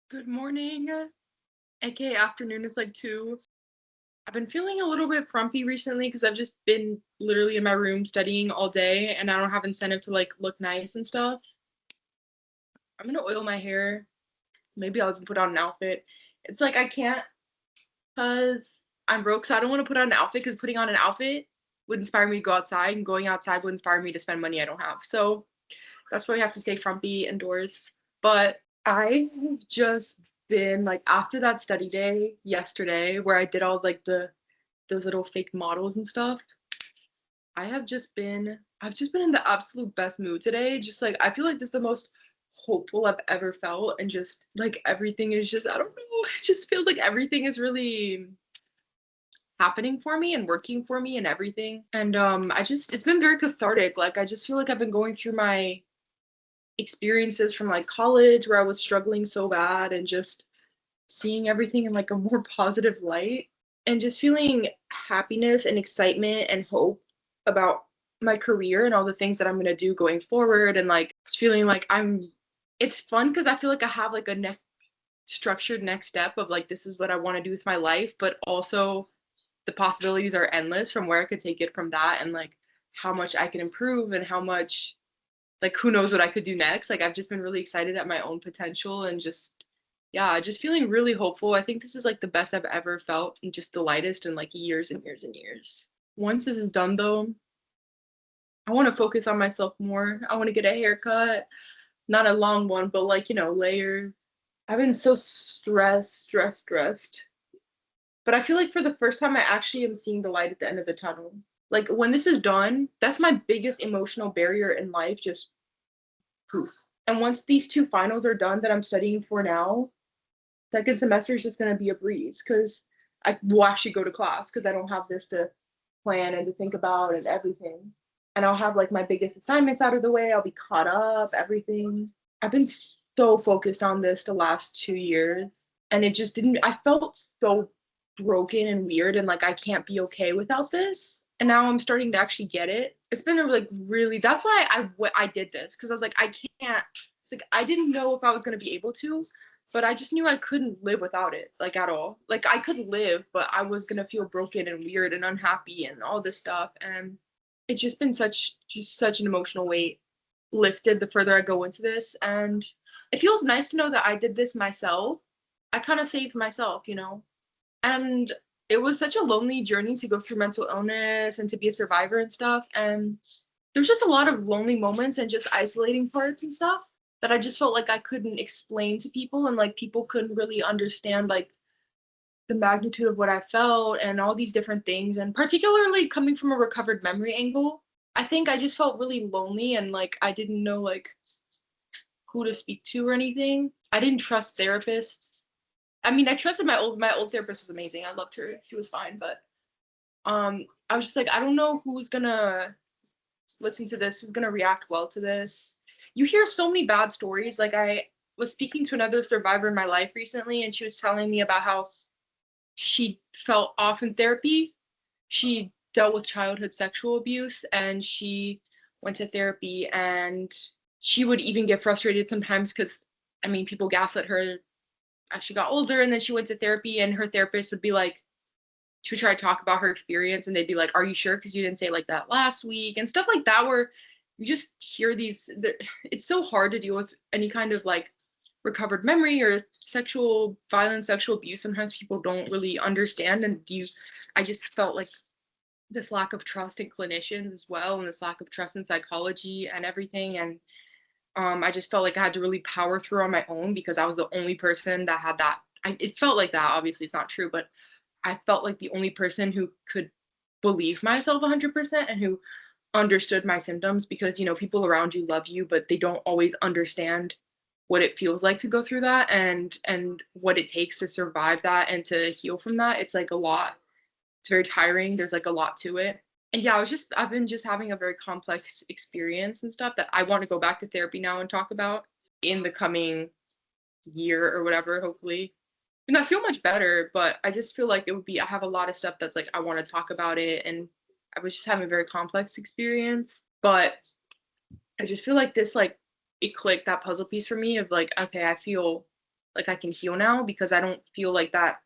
Good morning, aka afternoon. It's like 2. I've been feeling a little bit frumpy recently because I've just been literally in my room studying all day and I don't have incentive to like look nice and stuff. I'm gonna oil my hair. Maybe I'll even put on an outfit. It's like I can't because I'm broke, so I don't want to put on an outfit because putting on an outfit would inspire me to go outside, and going outside would inspire me to spend money I don't have. So that's why we have to stay frumpy indoors. But I have just been like after that study day yesterday where I did all like those little fake models and stuff. I've just been in the absolute best mood today. Just like I feel like this is the most hopeful I've ever felt, and just like everything is just I don't know, it just feels like everything is really happening for me and working for me and everything. And it's been very cathartic. Like I just feel like I've been going through my experiences from like college where I was struggling so bad and just seeing everything in like a more positive light and just feeling happiness and excitement and hope about my career and all the things that I'm going to do going forward and like just feeling like it's fun because I feel like I have like a next structured next step of like this is what I want to do with my life, but also the possibilities are endless from where I could take it from that and like how much I can improve and how much like who knows what I could do next. Like I've just been really excited at my own potential and just yeah, just feeling really hopeful. I think this is like the best I've ever felt and just the lightest in like years and years and years. Once this is done though, I want to focus on myself more. I want to get a haircut, not a long one, but like, layers. I've been so stressed. But I feel like for the first time I actually am seeing the light at the end of the tunnel. Like when this is done, that's my biggest emotional barrier in life, just poof. And once these two finals are done that I'm studying for now, second semester is just going to be a breeze because I will actually go to class because I don't have this to plan and to think about and everything. And I'll have like my biggest assignments out of the way. I'll be caught up, everything. I've been so focused on this the last 2 years. And it just didn't, I felt so broken and weird and like I can't be okay without this. And now I'm starting to actually get it. It's been a like really, that's why I did this because I was like, I can't, it's like I didn't know if I was going to be able to, but I just knew I couldn't live without it, like at all. Like I could live, but I was gonna feel broken and weird and unhappy and all this stuff. And it's just been such an emotional weight lifted the further I go into this. And it feels nice to know that I did this myself. I kind of saved myself. And it was such a lonely journey to go through mental illness and to be a survivor and stuff. And there's just a lot of lonely moments and just isolating parts and stuff that I just felt like I couldn't explain to people and like people couldn't really understand like the magnitude of what I felt and all these different things. And particularly coming from a recovered memory angle, I think I just felt really lonely and like I didn't know like who to speak to or anything. I didn't trust therapists. I mean, I trusted my old therapist was amazing. I loved her. She was fine, but I was just like I don't know who's gonna listen to this, who's gonna react well to this. You hear so many bad stories. Like I was speaking to another survivor in my life recently, and she was telling me about how she felt off in therapy. She dealt with childhood sexual abuse, and she went to therapy, and she would even get frustrated sometimes because, I mean, people gaslit her as she got older, and then she went to therapy, and her therapist would be like, she would try to talk about her experience and they'd be like, are you sure, because you didn't say like that last week and stuff like that, where you just hear these it's so hard to deal with any kind of like recovered memory or sexual violence, sexual abuse. Sometimes people don't really understand, and I just felt like this lack of trust in clinicians as well, and this lack of trust in psychology and everything. And I just felt like I had to really power through on my own because I was the only person that had that. It felt like that. Obviously, it's not true, but I felt like the only person who could believe myself 100% and who understood my symptoms, because people around you love you but they don't always understand what it feels like to go through that and what it takes to survive that and to heal from that. It's like a lot. It's very tiring. There's like a lot to it. And yeah, I've been just having a very complex experience and stuff that I want to go back to therapy now and talk about in the coming year or whatever, hopefully. And I feel much better, but I just feel like I have a lot of stuff that's like I want to talk about it, and I was just having a very complex experience. But I just feel like this, like, it clicked, that puzzle piece for me of like, okay, I feel like I can heal now because I don't feel like that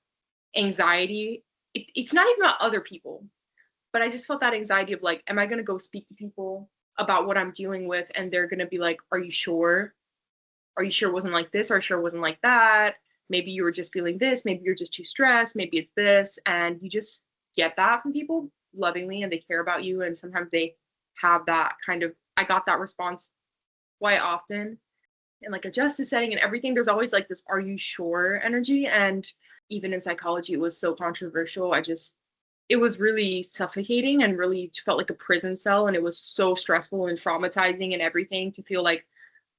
anxiety. It's not even about other people, but I just felt that anxiety of like, am I gonna go speak to people about what I'm dealing with and they're gonna be like, are you sure? Are you sure it wasn't like this? Are you sure it wasn't like that? Maybe you were just feeling this, maybe you're just too stressed, maybe it's this. And you just get that from people lovingly and they care about you. And sometimes they have that kind of, I got that response quite often in like a justice setting and everything. There's always like this, are you sure energy? And even in psychology, it was so controversial. It was really suffocating and really felt like a prison cell. And it was so stressful and traumatizing and everything to feel like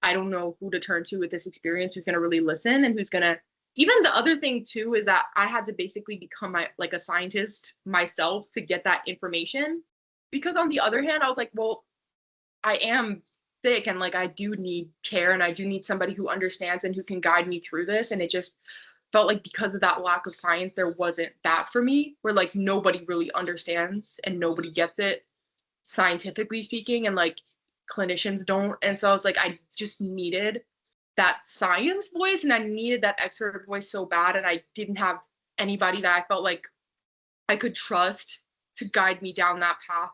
I don't know who to turn to with this experience, who's going to really listen and who's going to. Even the other thing too is that I had to basically become my like a scientist myself to get that information. Because on the other hand, I was like, well, I am sick and like I do need care and I do need somebody who understands and who can guide me through this. And it just felt like because of that lack of science, there wasn't that for me, where like nobody really understands and nobody gets it scientifically speaking, and like clinicians don't. And so I was like, I just needed that science voice and I needed that expert voice so bad. And I didn't have anybody that I felt like I could trust to guide me down that path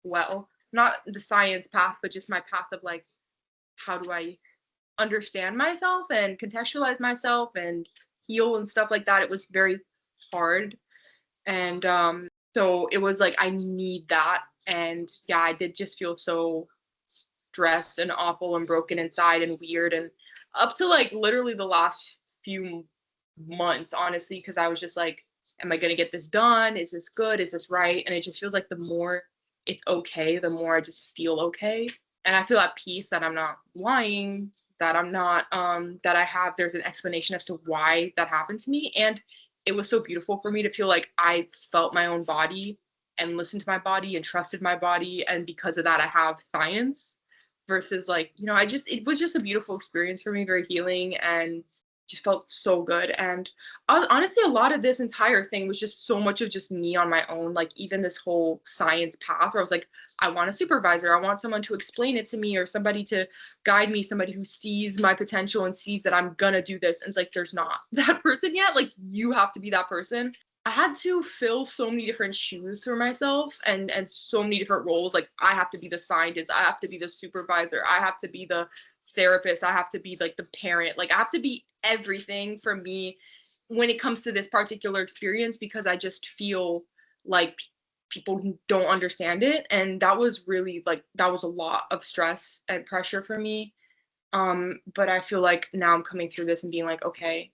well. Not the science path, but just my path of like, how do I understand myself and contextualize myself and heal and stuff like that. It was very hard. And so it was like, I need that. And yeah, I did just feel so stressed and awful and broken inside and weird. And up to like literally the last few months, honestly, because I was just like, am I going to get this done? Is this good? Is this right? And it just feels like the more it's okay, the more I just feel okay. And I feel at peace that I'm not lying, that I'm not, that I have, there's an explanation as to why that happened to me. And it was so beautiful for me to feel like I felt my own body and listened to my body and trusted my body. And because of that, I have science versus like, you know, it was just a beautiful experience for me, very healing and just felt so good. And honestly, a lot of this entire thing was just so much of just me on my own. Like even this whole science path where I was like, I want a supervisor. I want someone to explain it to me or somebody to guide me, somebody who sees my potential and sees that I'm gonna do this. And it's like, there's not that person yet. Like you have to be that person. I had to fill so many different shoes for myself and so many different roles. Like I have to be the scientist, I have to be the supervisor, I have to be the therapist, I have to be like the parent. Like I have to be everything for me when it comes to this particular experience because I just feel like people who don't understand it. And that was really like that was a lot of stress and pressure for me. But I feel like now I'm coming through this and being like, okay,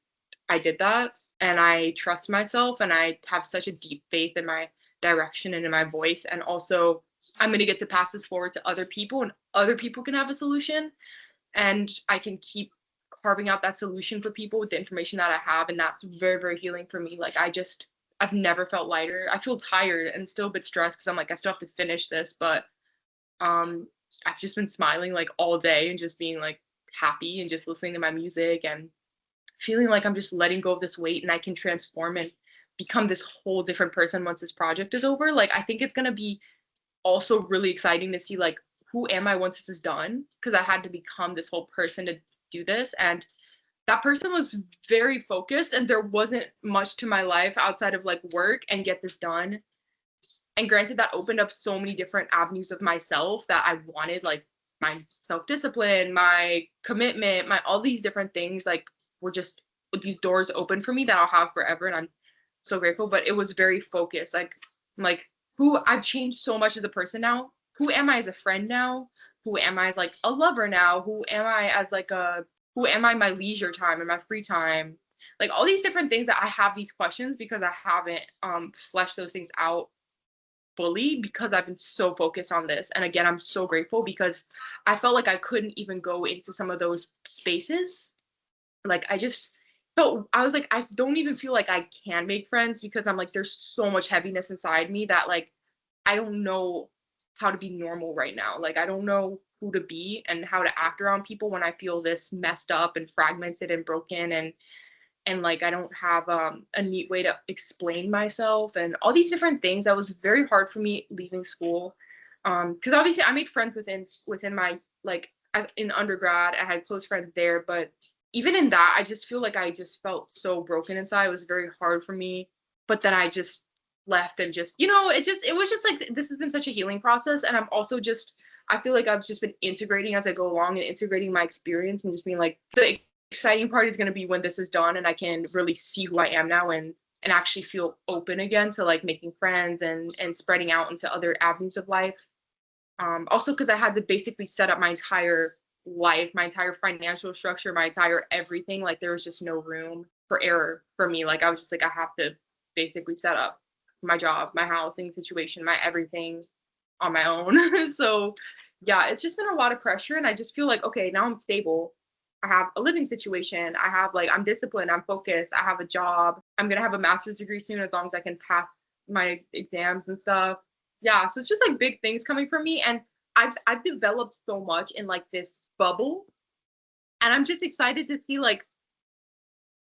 I did that and I trust myself and I have such a deep faith in my direction and in my voice. And also, I'm going to get to pass this forward to other people and other people can have a solution. And I can keep carving out that solution for people with the information that I have. And that's very, very healing for me. Like, I've never felt lighter. I feel tired and still a bit stressed because I'm like, I still have to finish this. But I've just been smiling like all day and just being like happy and just listening to my music and feeling like I'm just letting go of this weight and I can transform and become this whole different person once this project is over. Like I think it's gonna be also really exciting to see like who am I once this is done? Because I had to become this whole person to do this. And that person was very focused and there wasn't much to my life outside of like work and get this done. And granted, that opened up so many different avenues of myself that I wanted, like my self-discipline, my commitment, my all these different things like were just these doors open for me that I'll have forever. And I'm so grateful. But it was very focused. Like I'm like, who I've changed so much as a person now. Who am I as a friend now? Who am I as like a lover now? Who am I as like a who am I in my leisure time and my free time? Like all these different things that I have these questions because I haven't fleshed those things out fully because I've been so focused on this. And again, I'm so grateful because I felt like I couldn't even go into some of those spaces. Like I just felt I was like, I don't even feel like I can make friends because I'm like, there's so much heaviness inside me that like I don't know how to be normal right now. Like I don't know who to be and how to act around people when I feel this messed up and fragmented and broken and like I don't have a neat way to explain myself and all these different things. That was very hard for me leaving school because obviously I made friends within my like in undergrad. I had close friends there, but even in that, I just feel like I just felt so broken inside. It was very hard for me. But then I just left and just, it was just like this has been such a healing process. And I'm also just I feel like I've just been integrating as I go along and integrating my experience and just being like the exciting part is gonna be when this is done and I can really see who I am now and actually feel open again to like making friends and spreading out into other avenues of life. Also because I had to basically set up my entire life, my entire financial structure, my entire everything. Like there was just no room for error for me. Like I was just like, I have to basically set up my job, my housing situation, my everything on my own. So yeah, it's just been a lot of pressure. And I just feel like, okay, now I'm stable. I have a living situation. I have like, I'm disciplined, I'm focused, I have a job. I'm going to have a master's degree soon as long as I can pass my exams and stuff. Yeah, so it's just like big things coming from me. And I've developed so much in like this bubble. And I'm just excited to see like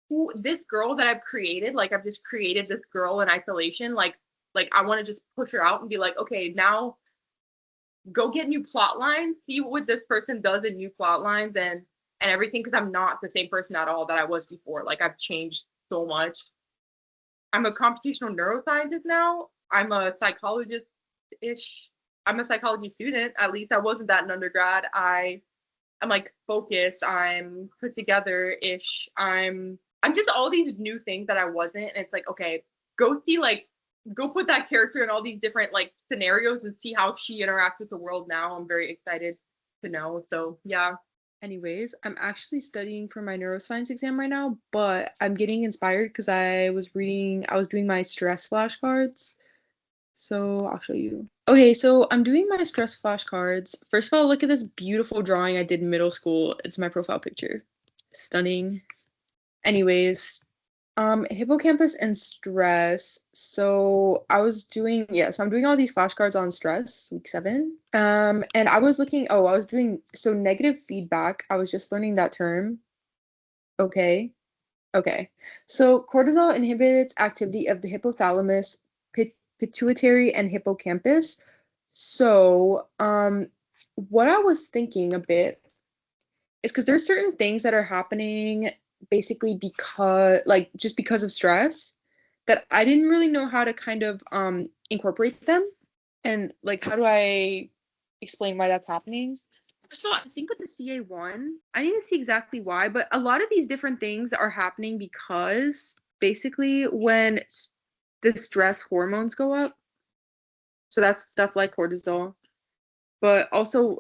who this girl that I've created, like I've just created this girl in isolation. Like I want to just push her out and be like, okay, now go get new plot lines, see what this person does in new plot lines and everything, because I'm not the same person at all that I was before. Like I've changed so much. I'm a computational neuroscientist now. I'm a psychologist ish. I'm a psychology student. At least I wasn't that in undergrad. I'm like focused. I'm put together ish. I'm just all these new things that I wasn't. And it's like, okay, go see like go put that character in all these different like scenarios and see how she interacts with the world now. I'm very excited to know. So yeah. Anyways, I'm actually studying for my neuroscience exam right now, but I'm getting inspired because I was doing my stress flashcards. So I'll show you. Okay, so I'm doing my stress flashcards. First of all, look at this beautiful drawing I did in middle school. It's my profile picture. Stunning. Anyways, hippocampus and stress. So I'm doing all these flashcards on stress, week 7. And I was doing so negative feedback. I was just learning that term. Okay. Okay. So cortisol inhibits activity of the hypothalamus, pituitary, and hippocampus. So, what I was thinking a bit is because there's certain things that are happening basically just because of stress that I didn't really know how to kind of incorporate them. And like, how do I explain why that's happening? First of all, I think with the CA1, I need to see exactly why, but a lot of these different things are happening because basically when the stress hormones go up, so that's stuff like cortisol, but also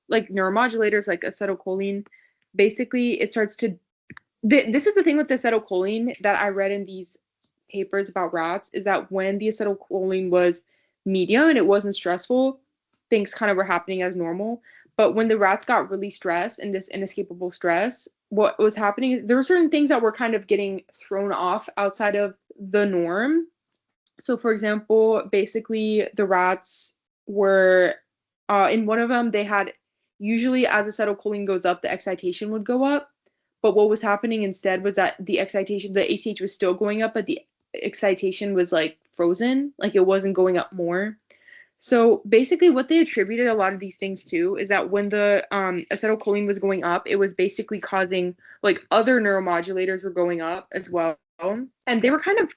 like neuromodulators like acetylcholine, basically it starts to this is the thing with the acetylcholine that I read in these papers about rats, is that when the acetylcholine was medium and it wasn't stressful, things kind of were happening as normal. But when the rats got really stressed and this inescapable stress, what was happening is there were certain things that were kind of getting thrown off outside of the norm. So, for example, basically the rats were in one of them, they had usually as acetylcholine goes up, the excitation would go up. But what was happening instead was that the ACH was still going up, but the excitation was like frozen, like it wasn't going up more. So basically, what they attributed a lot of these things to is that when the acetylcholine was going up, it was basically causing like other neuromodulators were going up as well. And they were kind of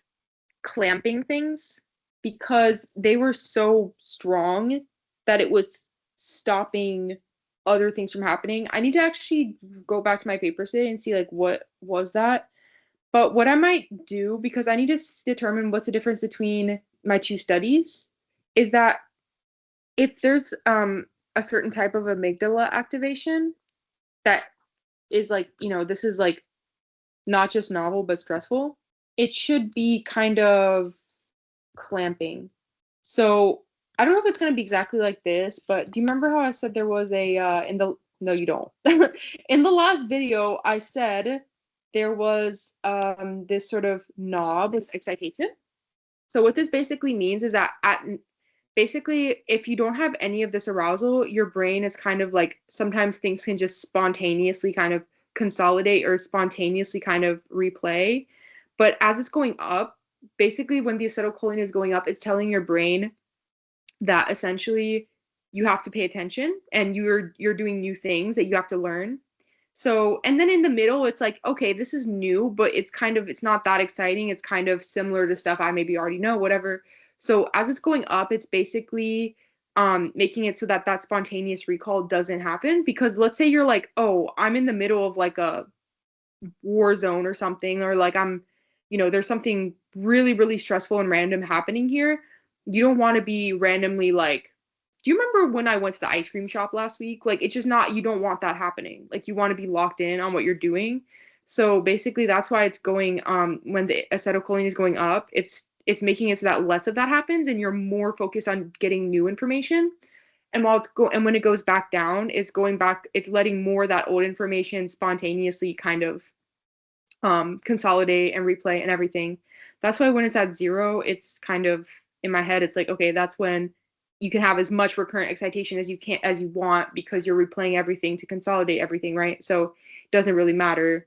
clamping things because they were so strong that it was stopping other things from happening. I need to actually go back to my paper today and see like what was that. But what I might do, because I need to determine what's the difference between my two studies, is that if there's a certain type of amygdala activation that is like, this is like not just novel but stressful, it should be kind of clamping. So I don't know if it's going to be exactly like this, but do you remember how I said there was no, you don't. In the last video, I said there was this sort of knob with excitation. So what this basically means is that basically, if you don't have any of this arousal, your brain is kind of like, sometimes things can just spontaneously kind of consolidate or spontaneously kind of replay. But as it's going up, basically when the acetylcholine is going up, it's telling your brain that essentially you have to pay attention and you're doing new things that you have to learn. So, and then in the middle, it's like, okay, this is new, but it's not that exciting. It's kind of similar to stuff I maybe already know, whatever. So as it's going up, it's basically making it so that that spontaneous recall doesn't happen. Because let's say you're like, oh, I'm in the middle of like a war zone or something, or like there's something really, really stressful and random happening here. You don't want to be randomly like, do you remember when I went to the ice cream shop last week? Like, it's just not, you don't want that happening. Like, you want to be locked in on what you're doing. So basically, that's why it's going, when the acetylcholine is going up, it's making it so that less of that happens and you're more focused on getting new information. And when it goes back down, it's going back, it's letting more of that old information spontaneously kind of consolidate and replay and everything. That's why when it's at 0, it's kind of in my head, it's like, okay, that's when you can have as much recurrent excitation as you want because you're replaying everything to consolidate everything, right? So it doesn't really matter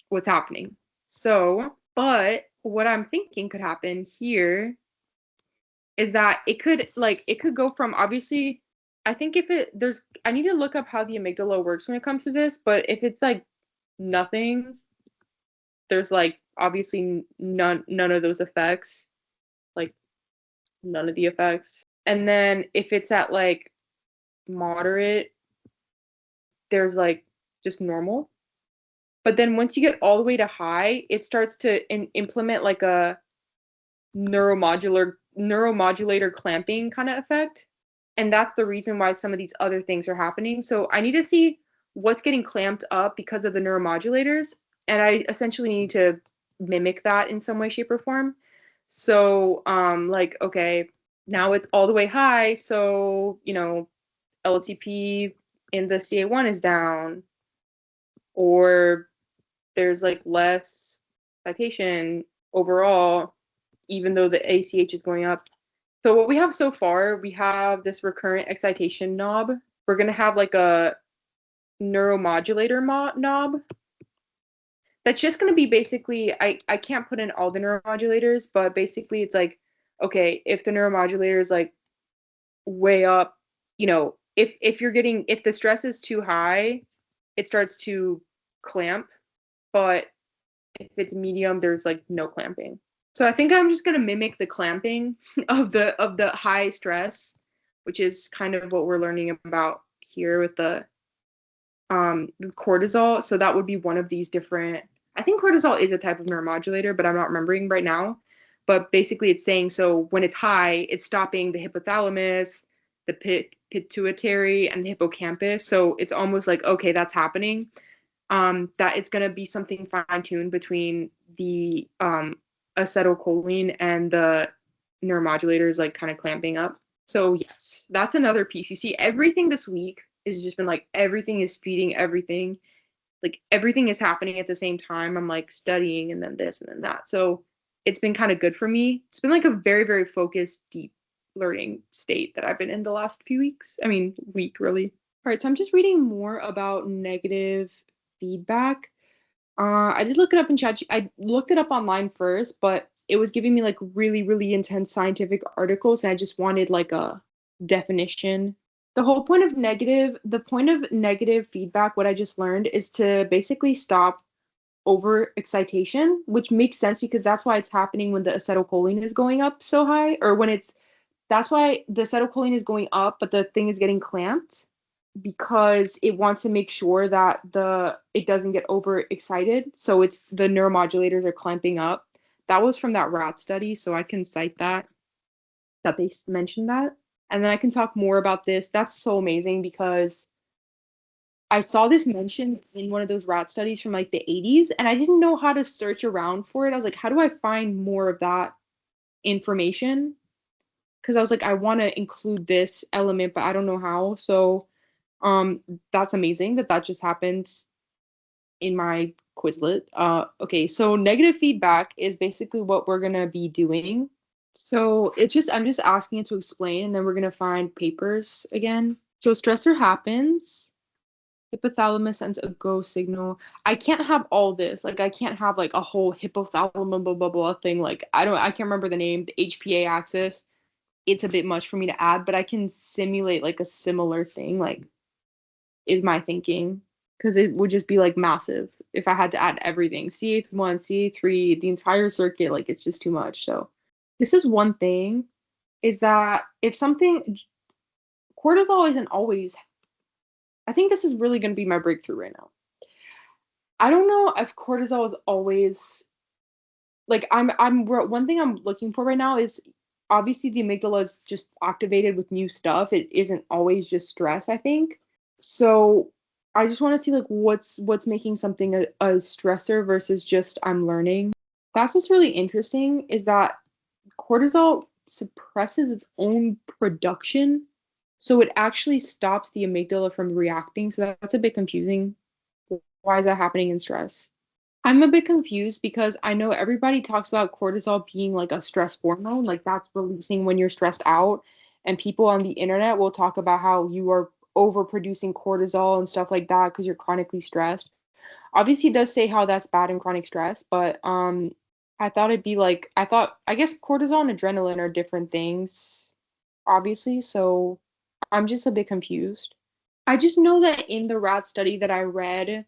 what's happening. So, but what I'm thinking could happen here is that it could go from, obviously, I think if it there's I need to look up how the amygdala works when it comes to this, but if it's like nothing, there's like obviously none of those effects, like none of the effects. And then if it's at like moderate, there's like just normal. But then once you get all the way to high, it starts to implement like a neuromodulator clamping kind of effect. And that's the reason why some of these other things are happening. So I need to see what's getting clamped up because of the neuromodulators. And I essentially need to mimic that in some way, shape, or form. So, like, okay, now it's all the way high. So, LTP in the CA1 is down, or there's like less citation overall, even though the ACH is going up. So what we have so far, we have this recurrent excitation knob. We're going to have like a neuromodulator knob. That's just going to be basically, I can't put in all the neuromodulators, but basically it's like, okay, if the neuromodulator is like way up, if the stress is too high, it starts to clamp, but if it's medium, there's like no clamping. So I think I'm just gonna mimic the clamping of the high stress, which is kind of what we're learning about here with the cortisol. So that would be one of these different. I think cortisol is a type of neuromodulator, but I'm not remembering right now. But basically, it's saying so when it's high, it's stopping the hypothalamus, the pituitary, and the hippocampus. So it's almost like, okay, that's happening. That it's going to be something fine-tuned between the acetylcholine and the neuromodulators, like kind of clamping up. So yes, that's another piece. You see, everything this week has just been like everything is feeding everything. Like everything is happening at the same time. I'm like studying and then this and then that. So it's been kind of good for me. It's been like a very, very focused, deep learning state that I've been in the last few weeks. I mean, week really. All right, so I'm just reading more about negative feedback. I did look it up in chat. I looked it up online first, but it was giving me like really, really intense scientific articles, and I just wanted like a definition. The point of negative feedback, what I just learned, is to basically stop over excitation, which makes sense because that's why it's happening when the acetylcholine is going up so high, or that's why the acetylcholine is going up, but the thing is getting clamped because it wants to make sure that it doesn't get overexcited. So it's the neuromodulators are clamping up. That was from that rat study, so I can cite that they mentioned that. And then I can talk more about this. That's so amazing because I saw this mentioned in one of those rat studies from like the 80s, and I didn't know how to search around for it. I was like, how do I find more of that information? Because I was like, I want to include this element, but I don't know how. So that's amazing that just happened in my Quizlet. Okay, so negative feedback is basically what we're gonna be doing. So I'm just asking it to explain, and then we're gonna find papers again. So stressor happens. Hypothalamus sends a go signal. I can't have all this. Like I can't have like a whole hypothalamus blah blah blah thing. Like I can't remember the name. The HPA axis. It's a bit much for me to add, but I can simulate like a similar thing. Like is my thinking, because it would just be like massive if I had to add everything. CA1, CA3, the entire circuit, like it's just too much. So this is one thing, is that if something cortisol isn't always, I think this is really going to be my breakthrough right now. I don't know if cortisol is always like one thing I'm looking for right now is obviously the amygdala is just activated with new stuff. It isn't always just stress, I think. So I just want to see like what's making something a stressor versus just I'm learning. That's what's really interesting is that cortisol suppresses its own production. So it actually stops the amygdala from reacting. So that's a bit confusing. Why is that happening in stress? I'm a bit confused because I know everybody talks about cortisol being like a stress hormone, like that's releasing when you're stressed out. And people on the internet will talk about how you are overproducing cortisol and stuff like that because you're chronically stressed. Obviously, it does say how that's bad in chronic stress, but I thought it'd be like I guess cortisol and adrenaline are different things, obviously. So I'm just a bit confused. I just know that in the rat study that I read,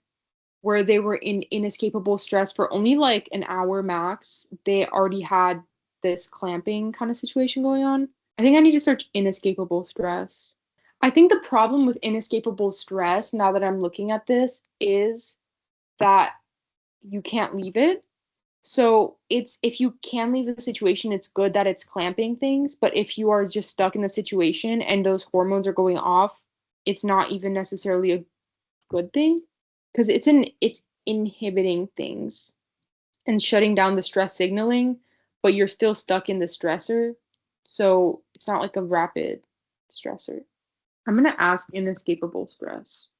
where they were in inescapable stress for only like an hour max, they already had this clamping kind of situation going on. I think I need to search inescapable stress. I think the problem with inescapable stress, now that I'm looking at this, is that you can't leave it. So it's if you can leave the situation, it's good that it's clamping things. But if you are just stuck in the situation and those hormones are going off, it's not even necessarily a good thing because it's inhibiting things and shutting down the stress signaling, but you're still stuck in the stressor. So it's not like a rapid stressor. I'm gonna ask inescapable stress.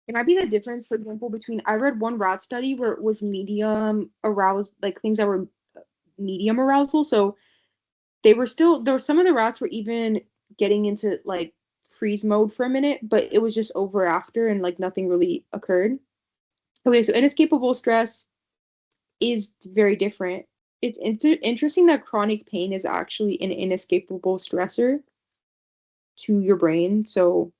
It might be the difference, for example, between I read one rat study where it was medium aroused, like things that were medium arousal. So they were still there were some of the rats were even getting into like freeze mode for a minute, but it was just over after and like nothing really occurred. Okay, so inescapable stress is very different. It's interesting that chronic pain is actually an inescapable stressor to your brain, so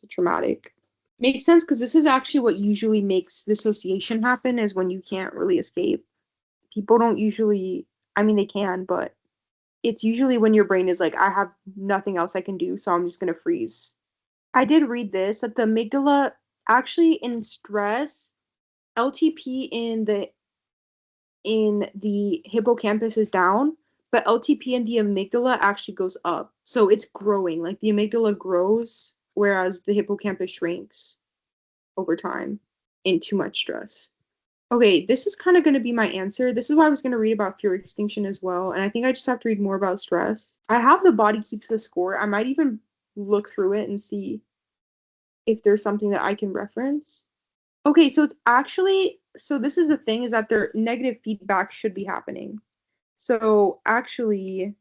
it's traumatic. Makes sense because this is actually what usually makes dissociation happen is when you can't really escape. People don't usually, I mean, they can, but it's usually when your brain is like, I have nothing else I can do, so I'm just going to freeze. I did read this that the amygdala actually in stress, LTP in the hippocampus is down, but LTP in the amygdala actually goes up. So it's growing. Like the amygdala grows, whereas the hippocampus shrinks over time in too much stress. Okay, this is kind of going to be my answer. This is why I was going to read about fear extinction as well. And I think I just have to read more about stress. I have the body keeps the score. I might even look through it and see if there's something that I can reference. Okay, so it's actually, so this is the thing is that their negative feedback should be happening. So actually,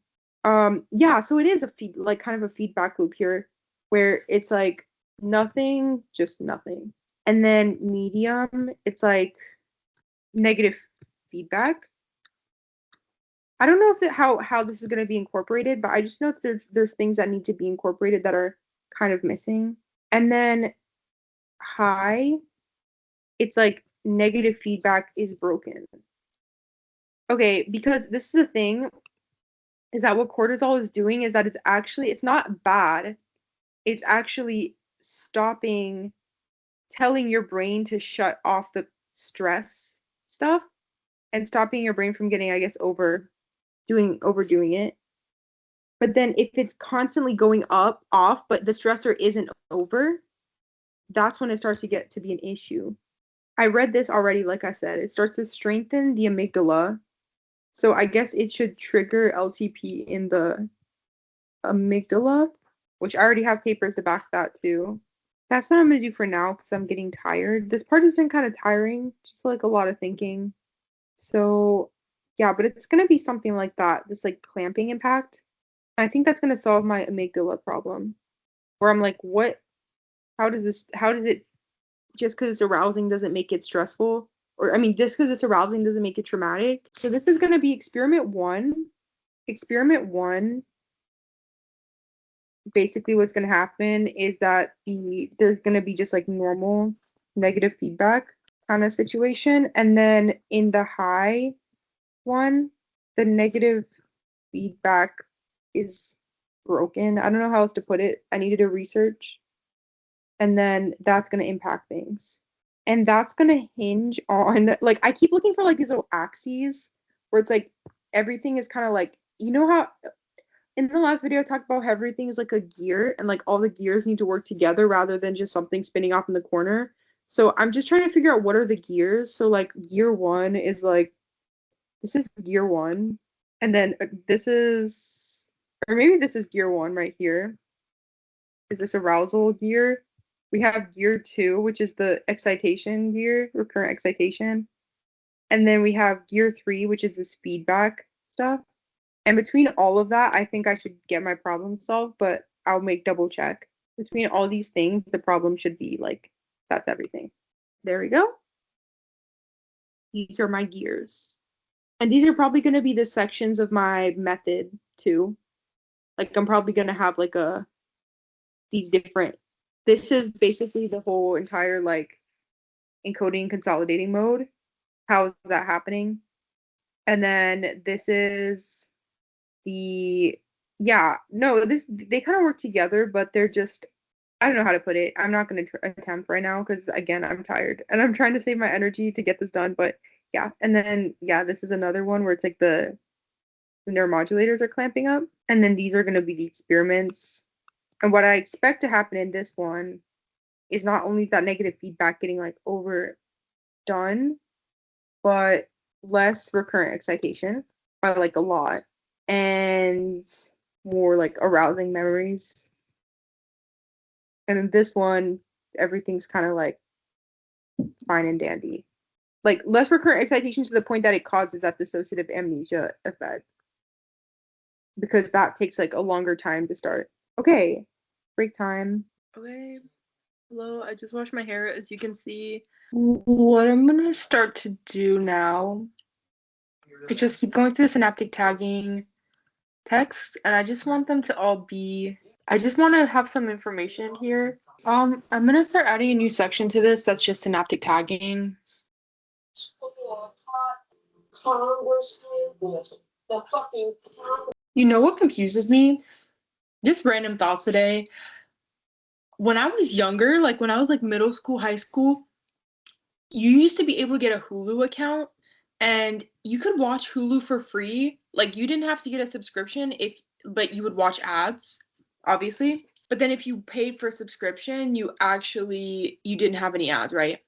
yeah, so it is a like kind of a feedback loop here where it's like nothing, just nothing. And then medium, it's like negative feedback. I don't know if how this is going to be incorporated, but I just know that there's things that need to be incorporated that are kind of missing. And then high, it's like negative feedback is broken. Okay, because this is the thing is that what cortisol is doing is that it's not bad. It's actually stopping telling your brain to shut off the stress stuff and stopping your brain from getting, I guess, overdoing it. But then if it's constantly going off, but the stressor isn't over, that's when it starts to get to be an issue. I read this already, like I said. It starts to strengthen the amygdala. So I guess it should trigger LTP in the amygdala, which I already have papers to back that too. That's what I'm gonna do for now because I'm getting tired. This part has been kind of tiring, just like a lot of thinking. So yeah, but it's gonna be something like that, this like clamping impact. I think that's gonna solve my amygdala problem. Where I'm like, how does it just because it's arousing doesn't make it stressful? Or I mean, just because it's arousing doesn't make it traumatic. So this is gonna be experiment one. Experiment one, basically what's gonna happen is that there's gonna be just like normal negative feedback kind of situation. And then in the high one, the negative feedback is broken. I don't know how else to put it. I needed to research. And then that's going to impact things. And that's going to hinge on, like, I keep looking for like these little axes where it's like everything is kind of like, you know how in the last video I talked about how everything is like a gear and like all the gears need to work together rather than just something spinning off in the corner. So I'm just trying to figure out what are the gears. So like gear one is like, this is gear one. And then this is, or maybe this is gear one right here. Is this arousal gear? We have gear two, which is the excitation gear, recurrent excitation. And then we have gear three, which is this feedback stuff. And between all of that, I think I should get my problem solved, but I'll make double check. Between all these things, the problem should be like, that's everything. There we go. These are my gears. And these are probably going to be the sections of my method too. Like I'm probably going to have like these different, this is basically the whole entire like encoding consolidating mode. How is that happening? And then this is the, yeah, no, this, they kind of work together, but they're just, I don't know how to put it. I'm not going to attempt right now because again, I'm tired and I'm trying to save my energy to get this done. But yeah, and then yeah, this is another one where it's like the neuromodulators are clamping up, and then these are going to be the experiments. And what I expect to happen in this one is not only that negative feedback getting like overdone, but less recurrent excitation by like a lot, and more like arousing memories. And in this one, everything's kind of like fine and dandy. Like less recurrent excitation to the point that it causes that dissociative amnesia effect. Because that takes like a longer time to start. Okay, break time. Okay, hello, I just washed my hair, as you can see. What I'm gonna start to do now is just keep going through the synaptic tagging text, and I just want them to all be, I just want to have some information here. I'm gonna start adding a new section to this that's just synaptic tagging. You know what confuses me? Just random thoughts today. When I was younger, like when I was like middle school, high school, you used to be able to get a Hulu account and you could watch Hulu for free. Like you didn't have to get a subscription but you would watch ads, obviously. But then if you paid for a subscription, you didn't have any ads, right?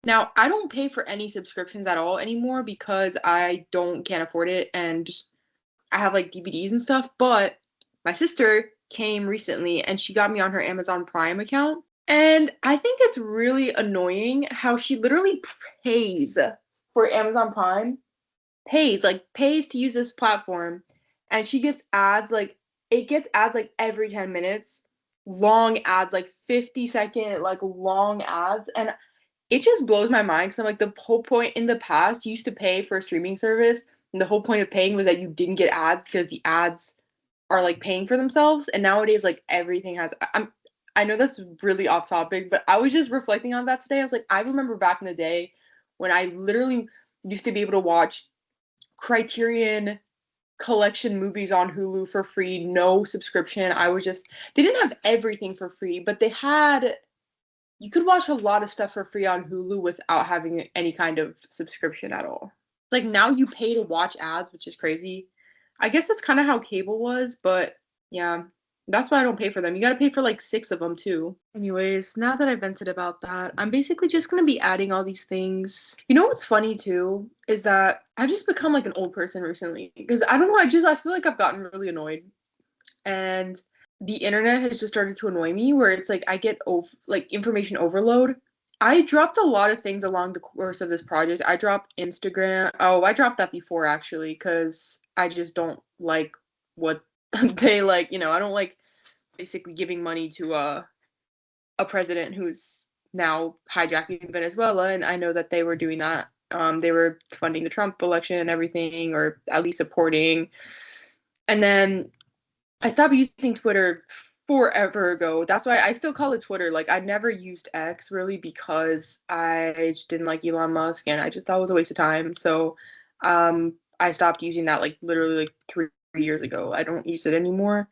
Now, I don't pay for any subscriptions at all anymore because I can't afford it, and I have like DVDs and stuff, but my sister came recently and she got me on her Amazon Prime account. And I think it's really annoying how she literally pays for Amazon Prime, pays to use this platform, and she gets ads like it gets ads like every 10 minutes, long ads, like 50-second, like long ads. And it just blows my mind because I'm like, the whole point in the past, you used to pay for a streaming service, and the whole point of paying was that you didn't get ads because the ads are like paying for themselves. And nowadays, like everything has. I know that's really off topic, but I was just reflecting on that today. I was like, I remember back in the day when I literally used to be able to watch Criterion collection movies on Hulu for free, no subscription. They didn't have everything for free, but you could watch a lot of stuff for free on Hulu without having any kind of subscription at all. Like now you pay to watch ads, which is crazy. I guess that's kind of how cable was, but yeah, that's why I don't pay for them. You gotta pay for like 6 of them too. Anyways, now that I vented about that, I'm basically just gonna be adding all these things. You know what's funny too is that I've just become like an old person recently because I don't know. I feel like I've gotten really annoyed, and the internet has just started to annoy me where it's like I get like information overload. I dropped a lot of things along the course of this project. I dropped Instagram. Oh, I dropped that before actually because I just don't like what they like. I don't like basically giving money to a president who's now hijacking Venezuela, and I know that they were doing that. They were funding the Trump election and everything, or at least supporting. And then I stopped using Twitter forever ago. That's why I still call it Twitter. Like I never used X really because I just didn't like Elon Musk and I just thought it was a waste of time. So I stopped using that like literally like 3 years ago. I don't use it anymore.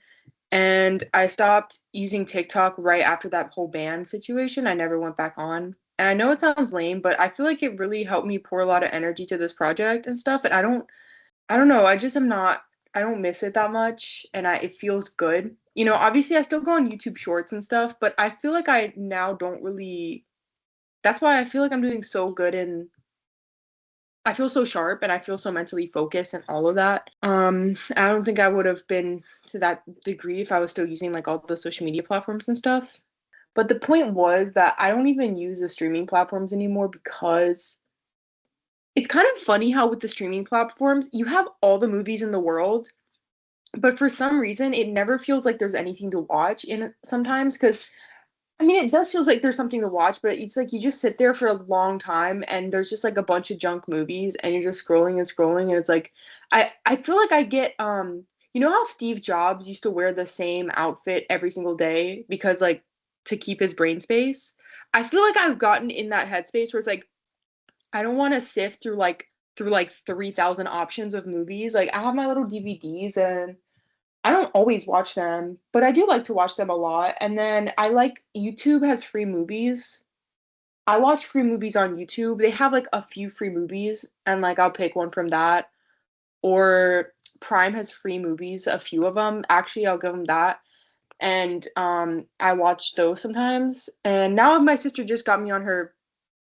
And I stopped using TikTok right after that whole ban situation. I never went back on. And I know it sounds lame, but I feel like it really helped me pour a lot of energy to this project and stuff. And I don't know, I just am not I don't miss it that much and it feels good. You know, obviously I still go on YouTube Shorts and stuff, but I feel like I now don't really that's why I feel like I'm doing so good and I feel so sharp and I feel so mentally focused and all of that. I don't think I would have been to that degree if I was still using like all the social media platforms and stuff. But the point was that I don't even use the streaming platforms anymore because it's kind of funny how with the streaming platforms, you have all the movies in the world, but for some reason it never feels like there's anything to watch in it sometimes because I mean, it does feels like there's something to watch, but it's like you just sit there for a long time and there's just like a bunch of junk movies and you're just scrolling and scrolling and it's like I feel like I get you know how Steve Jobs used to wear the same outfit every single day because like to keep his brain space? I feel like I've gotten in that headspace where it's like I don't want to sift through like 3,000 options of movies. Like I have my little DVDs and I don't always watch them, but I do like to watch them a lot. And then I like YouTube has free movies. I watch free movies on YouTube. They have like a few free movies, and like I'll pick one from that. Or Prime has free movies, a few of them. Actually, I'll give them that. And I watch those sometimes. And now my sister just got me on her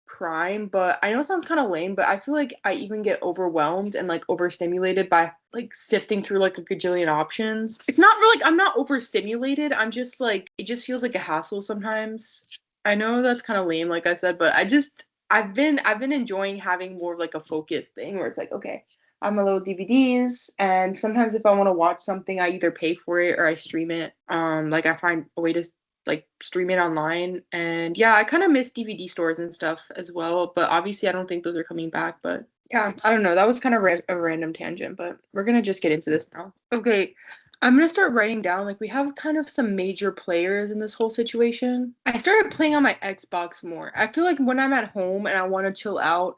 Prime, but I know it sounds kind of lame, but I feel like I even get overwhelmed and like overstimulated by like sifting through like a gajillion options. It's not really like I'm not overstimulated. I'm just like it just feels like a hassle sometimes. I know that's kind of lame, like I said, but I've been enjoying having more of like a focused thing where it's like, okay, I have my little DVDs, and sometimes if I want to watch something, I either pay for it or I stream it. Like I find a way to like stream it online. And yeah, I kind of miss DVD stores and stuff as well, but obviously I don't think those are coming back. But yeah, I don't know. That was kind of a random tangent, but we're gonna just get into this now. Okay, I'm gonna start writing down like we have kind of some major players in this whole situation. I started playing on my Xbox more. I feel like when I'm at home and I want to chill out,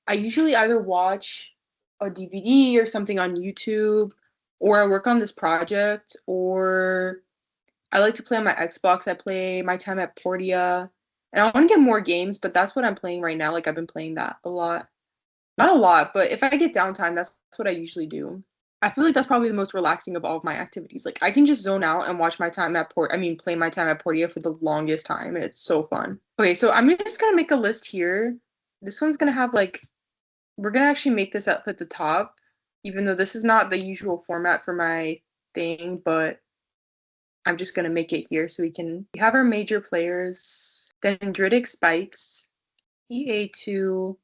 I usually either watch a DVD or something on YouTube, or I work on this project, or I like to play on my Xbox. I play my time at Portia. And I want to get more games, but that's what I'm playing right now. Like I've been playing that a lot. Not a lot, but if I get downtime, that's what I usually do. I feel like that's probably the most relaxing of all of my activities. Like I can just zone out and watch my time at play my time at Portia for the longest time, and it's so fun. Okay, so I'm just gonna make a list here. This one's gonna have like we're gonna actually make this up at the top, even though this is not the usual format for my thing, but I'm just gonna make it here so we have our major players. Dendritic spikes, EA2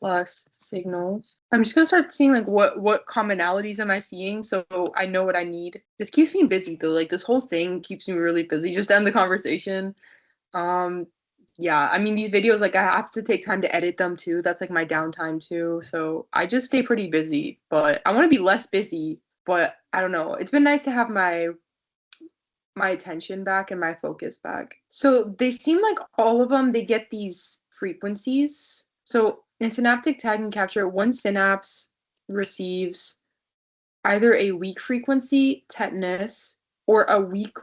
plus signals. I'm just gonna start seeing like what commonalities am I seeing so I know what I need. This keeps me busy though. Like this whole thing keeps me really busy just to end the conversation. Um yeah, I mean these videos like I have to take time to edit them too. That's like my downtime too. So I just stay pretty busy, but I want to be less busy, but I don't know. It's been nice to have my attention back and my focus back. So they seem like all of them, they get these frequencies. So in synaptic tag and capture, one synapse receives either a weak frequency tetanus or a weak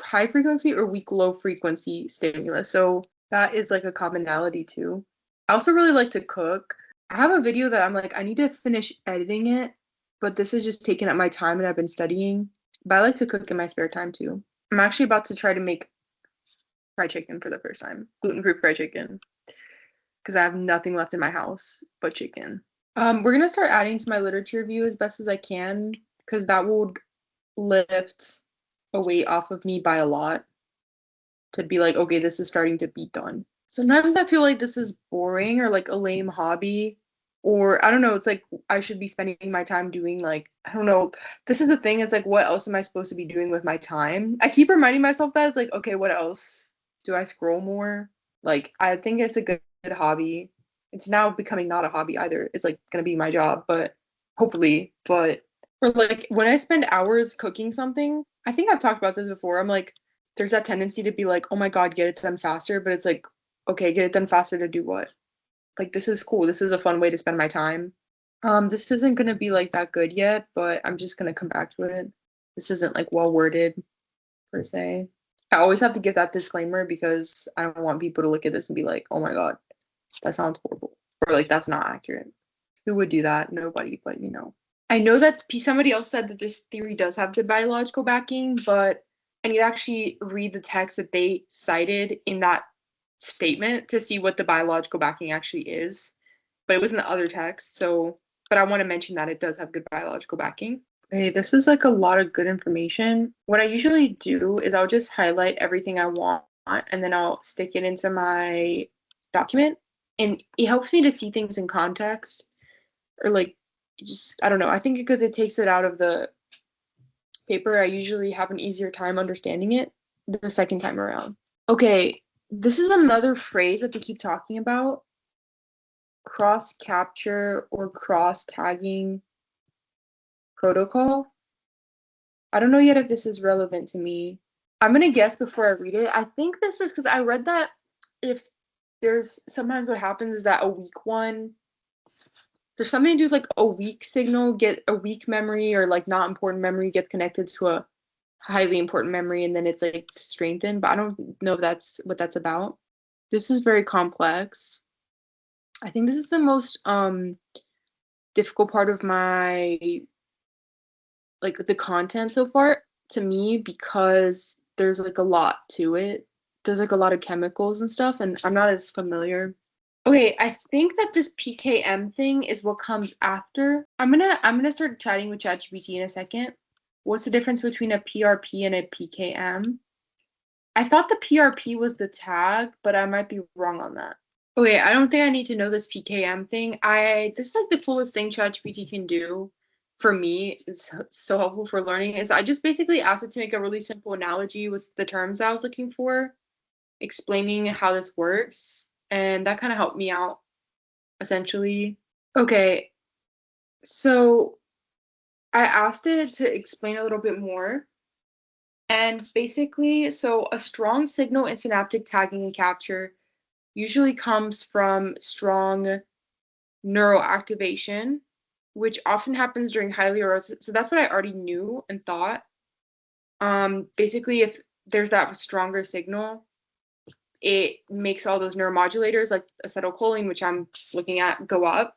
high frequency or weak low frequency stimulus. So that is like a commonality too. I also really like to cook. I have a video that I'm like, I need to finish editing it, but this is just taking up my time and I've been studying. But I like to cook in my spare time too. I'm actually about to try to make fried chicken for the first time, gluten-free fried chicken, because I have nothing left in my house but chicken. We're gonna start adding to my literature review as best as I can, because that would lift a weight off of me by a lot. To be like, okay, this is starting to be done. Sometimes I feel like this is boring or like a lame hobby, or I don't know, it's like I should be spending my time doing like, I don't know. This is the thing, it's like what else am I supposed to be doing with my time? I keep reminding myself that it's like, okay, what else? Do I scroll more? Like I think it's a good hobby. It's now becoming not a hobby either. It's like gonna be my job, but hopefully, but for like when I spend hours cooking something, I think I've talked about this before. I'm like, there's that tendency to be like, oh my God, get it done faster. But it's like, okay, get it done faster to do what? Like, this is cool. This is a fun way to spend my time. This isn't gonna be like that good yet, but I'm just gonna come back to it. This isn't like well worded per se. I always have to give that disclaimer because I don't want people to look at this and be like, oh my God, that sounds horrible. Or like, that's not accurate. Who would do that? Nobody, but you know. I know that somebody else said that this theory does have good biological backing, but I need to actually read the text that they cited in that statement to see what the biological backing actually is. But it was in the other text, so but I want to mention that it does have good biological backing. Okay, this is like a lot of good information. What I usually do is I'll just highlight everything I want and then I'll stick it into my document. And it helps me to see things in context or like just I don't know. I think because it takes it out of the paper, I usually have an easier time understanding it the second time around. Okay, this is another phrase that they keep talking about. Cross capture or cross tagging protocol. I don't know yet if this is relevant to me. I'm gonna guess before I read it. I think this is because I read that if there's sometimes what happens is that a weak one, there's something to do with like a weak signal, get a weak memory or like not important memory gets connected to a highly important memory and then it's like strengthened, but I don't know if that's what that's about. This is very complex. I think this is the most difficult part of my like the content so far to me because there's like a lot to it. There's like a lot of chemicals and stuff, and I'm not as familiar. Okay, I think that this PKM thing is what comes after. I'm gonna start chatting with ChatGPT in a second. What's the difference between a PRP and a PKM? I thought the PRP was the tag, but I might be wrong on that. Okay, I don't think I need to know this PKM thing. This is like the coolest thing ChatGPT can do for me. It's so helpful for learning. Is I just basically asked it to make a really simple analogy with the terms I was looking for, explaining how this works, and that kind of helped me out essentially. Okay, so I asked it to explain a little bit more. And basically, so a strong signal in synaptic tagging and capture usually comes from strong neuroactivation, which often happens during highly aroused. So that's what I already knew and thought. Basically, if there's that stronger signal, it makes all those neuromodulators like acetylcholine, which I'm looking at, go up,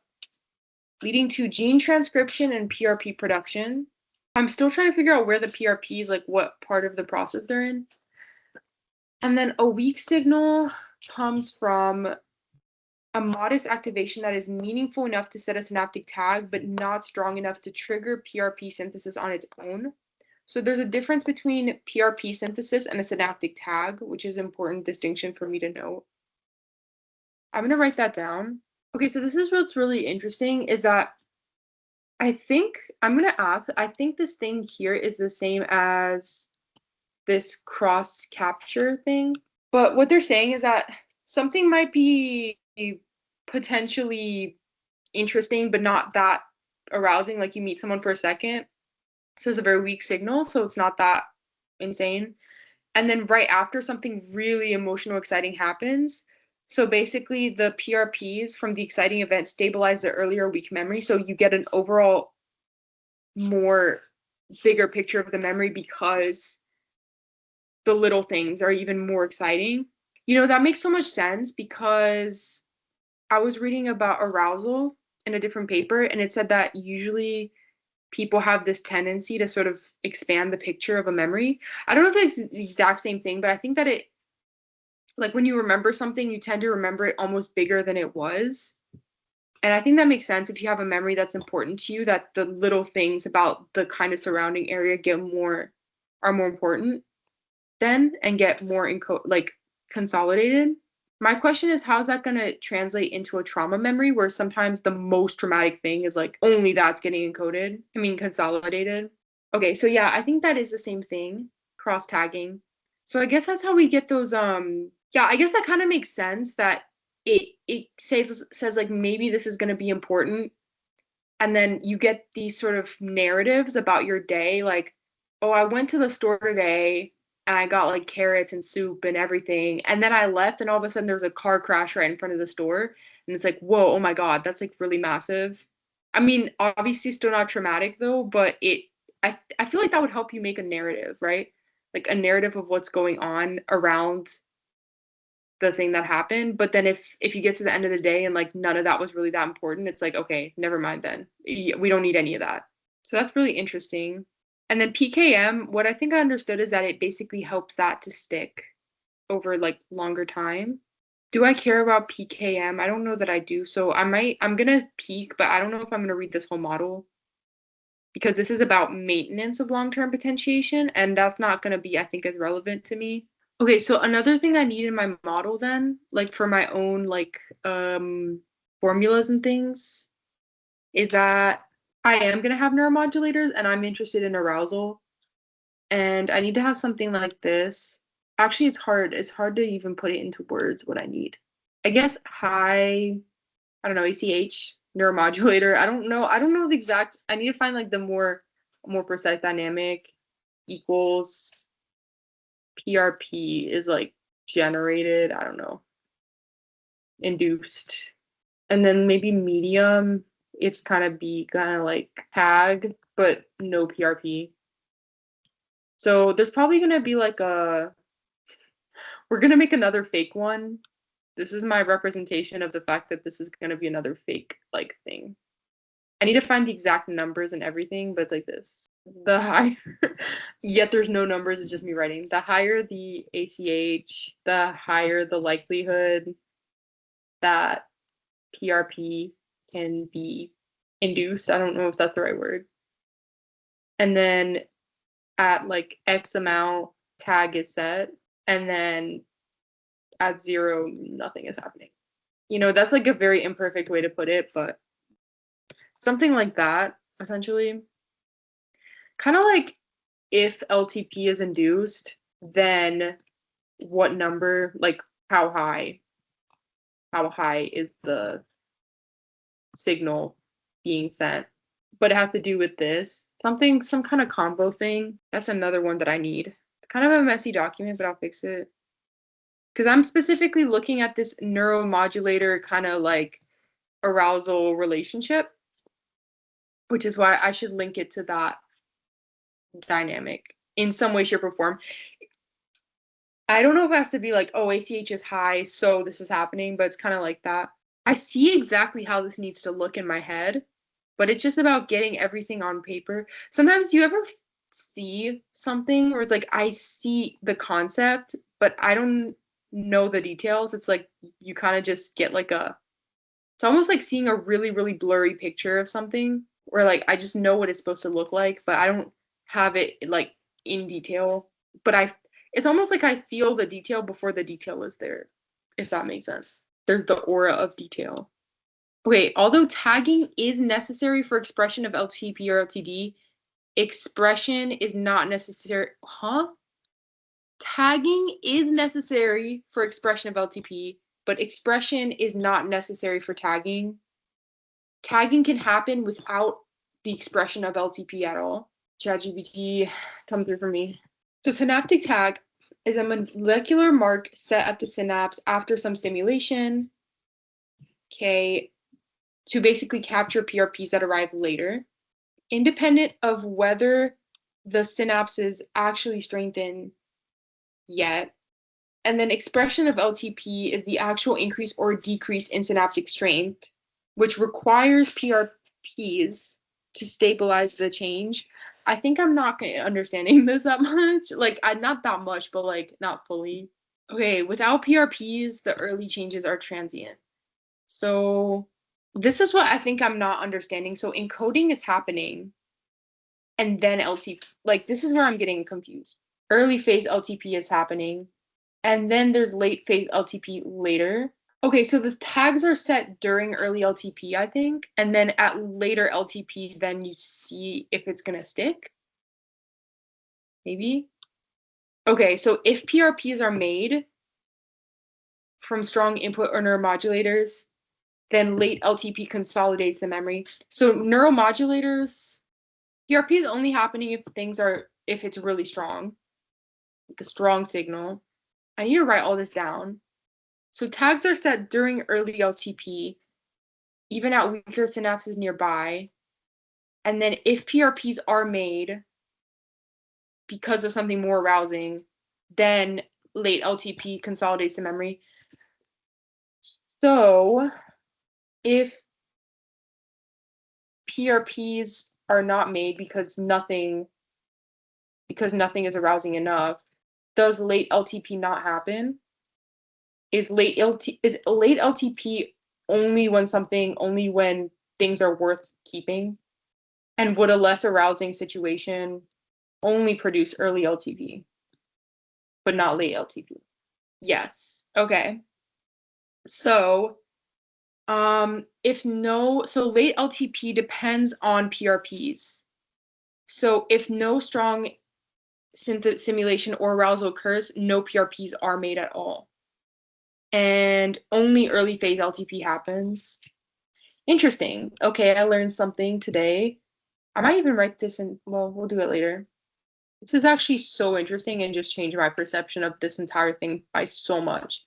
leading to gene transcription and PRP production. I'm still trying to figure out where the PRP is, like what part of the process they're in. And then a weak signal comes from a modest activation that is meaningful enough to set a synaptic tag, but not strong enough to trigger PRP synthesis on its own. So there's a difference between PRP synthesis and a synaptic tag, which is an important distinction for me to note. I'm going to write that down. Okay, so this is what's really interesting is that I think I think this thing here is the same as this cross capture thing. But what they're saying is that something might be potentially interesting, but not that arousing. Like you meet someone for a second. So it's a very weak signal. So it's not that insane. And then right after something really emotional, exciting happens. So basically the PRPs from the exciting event stabilize the earlier weak memory. So you get an overall more bigger picture of the memory because the little things are even more exciting. You know, that makes so much sense because I was reading about arousal in a different paper, and it said that usually people have this tendency to sort of expand the picture of a memory. I don't know if it's the exact same thing, but I think that it, like when you remember something, you tend to remember it almost bigger than it was. And I think that makes sense if you have a memory that's important to you, that the little things about the kind of surrounding area are more important then and get more like consolidated. My question is, how is that going to translate into a trauma memory where sometimes the most traumatic thing is like only that's getting encoded? I mean, consolidated. Okay, so yeah, I think that is the same thing, cross tagging. So I guess that's how we get those. Yeah, I guess that kind of makes sense that it says like maybe this is going to be important, and then you get these sort of narratives about your day, like, oh, I went to the store today and I got like carrots and soup and everything. And then I left and all of a sudden there's a car crash right in front of the store. And it's like, whoa, oh my God, that's like really massive. I mean, obviously still not traumatic though, but I feel like that would help you make a narrative, right? Like a narrative of what's going on around the thing that happened. But then if you get to the end of the day and like none of that was really that important, it's like, okay, never mind then. We don't need any of that. So that's really interesting. And then PKM, what I think I understood is that it basically helps that to stick over like longer time. Do I care about PKM? I don't know that I do. So I'm gonna peek, but I don't know if I'm gonna read this whole model because this is about maintenance of long-term potentiation, and that's not gonna be, I think, as relevant to me. Okay, so another thing I need in my model then, like for my own like formulas and things, is that I am gonna have neuromodulators and I'm interested in arousal. And I need to have something like this. Actually, it's hard. It's hard to even put it into words what I need. I guess high, I don't know, ACH, neuromodulator. I don't know. I don't know the exact. I need to find like the more precise dynamic equals PRP is like generated. I don't know. Induced. And then maybe medium, it's kind of like tag, but no PRP. So there's probably gonna be like we're gonna make another fake one. This is my representation of the fact that this is gonna be another fake like thing. I need to find the exact numbers and everything, but it's like this. The higher, yet there's no numbers, it's just me writing. The higher the ACH, the higher the likelihood that PRP can be induced. I don't know if that's the right word. And then at like X amount, tag is set. And then at 0, nothing is happening. You know, that's like a very imperfect way to put it, but something like that, essentially. Kind of like if LTP is induced, then what number, like how high is the signal being sent? But it has to do with this. Some kind of combo thing. That's another one that I need. It's kind of a messy document, but I'll fix it. Because I'm specifically looking at this neuromodulator kind of like arousal relationship, which is why I should link it to that dynamic in some way, shape, or form. I don't know if it has to be like, oh, ACH is high, so this is happening, but it's kind of like that. I see exactly how this needs to look in my head, but it's just about getting everything on paper. Sometimes you ever see something where it's like, I see the concept, but I don't know the details. It's like you kind of just get like it's almost like seeing a really, really blurry picture of something where like I just know what it's supposed to look like, but I don't have it like in detail. But it's almost like I feel the detail before the detail is there, if that makes sense. There's the aura of detail. Okay, although tagging is necessary for expression of LTP or LTD, expression is not necessary. Huh? Tagging is necessary for expression of LTP, but expression is not necessary for tagging. Tagging can happen without the expression of LTP at all. ChatGPT, come through for me. So synaptic tag is a molecular mark set at the synapse after some stimulation, okay, to basically capture PRPs that arrive later, independent of whether the synapses actually strengthen yet. And then expression of LTP is the actual increase or decrease in synaptic strength, which requires PRPs to stabilize the change. I think I'm not understanding this that much. Like, not that much, but like not fully. Okay, without PRPs, the early changes are transient. So this is what I think I'm not understanding. So encoding is happening, and then LTP, like this is where I'm getting confused. Early phase LTP is happening, and then there's late phase LTP later. Okay, so the tags are set during early LTP, I think, and then at later LTP, then you see if it's gonna stick. Maybe. Okay, so if PRPs are made from strong input or neuromodulators, then late LTP consolidates the memory. So neuromodulators, PRP is only happening if things are if it's really strong, like a strong signal. I need to write all this down. So tags are set during early LTP, even at weaker synapses nearby. And then if PRPs are made because of something more arousing, then late LTP consolidates the memory. So if PRPs are not made because nothing is arousing enough, does late LTP not happen? Is late LTP only when things are worth keeping? And would a less arousing situation only produce early LTP, but not late LTP? Yes. Okay. So, so late LTP depends on PRPs. So if no strong simulation or arousal occurs, no PRPs are made at all. And only early phase LTP happens. Interesting. Okay, I learned something today. I might even write this in, well, we'll do it later. This is actually so interesting and just changed my perception of this entire thing by so much.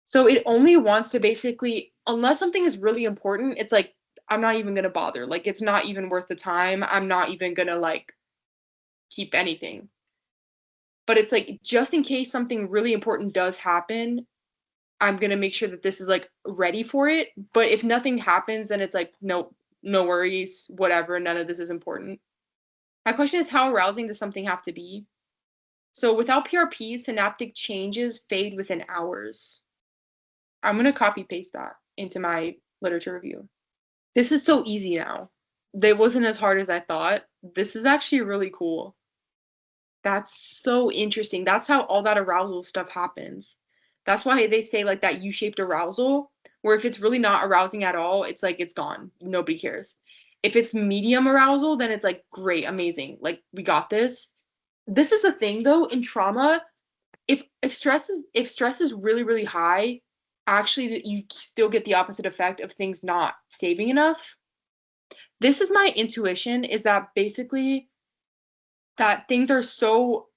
So it only wants to basically, unless something is really important, it's like, I'm not even gonna bother. Like, it's not even worth the time. I'm not even gonna like keep anything. But it's like, just in case something really important does happen, I'm gonna make sure that this is like ready for it. But if nothing happens, then it's like, nope, no worries, whatever, none of this is important. My question is, how arousing does something have to be? So without PRP, synaptic changes fade within hours. I'm gonna copy paste that into my literature review. This is so easy now. It wasn't as hard as I thought. This is actually really cool. That's so interesting. That's how all that arousal stuff happens. That's why they say like that U-shaped arousal, where if it's really not arousing at all, it's like it's gone. Nobody cares. If it's medium arousal, then it's like great, amazing. Like we got this. This is the thing though, in trauma, if stress is really, really high, actually you still get the opposite effect of things not saving enough. This is my intuition, is that basically that things are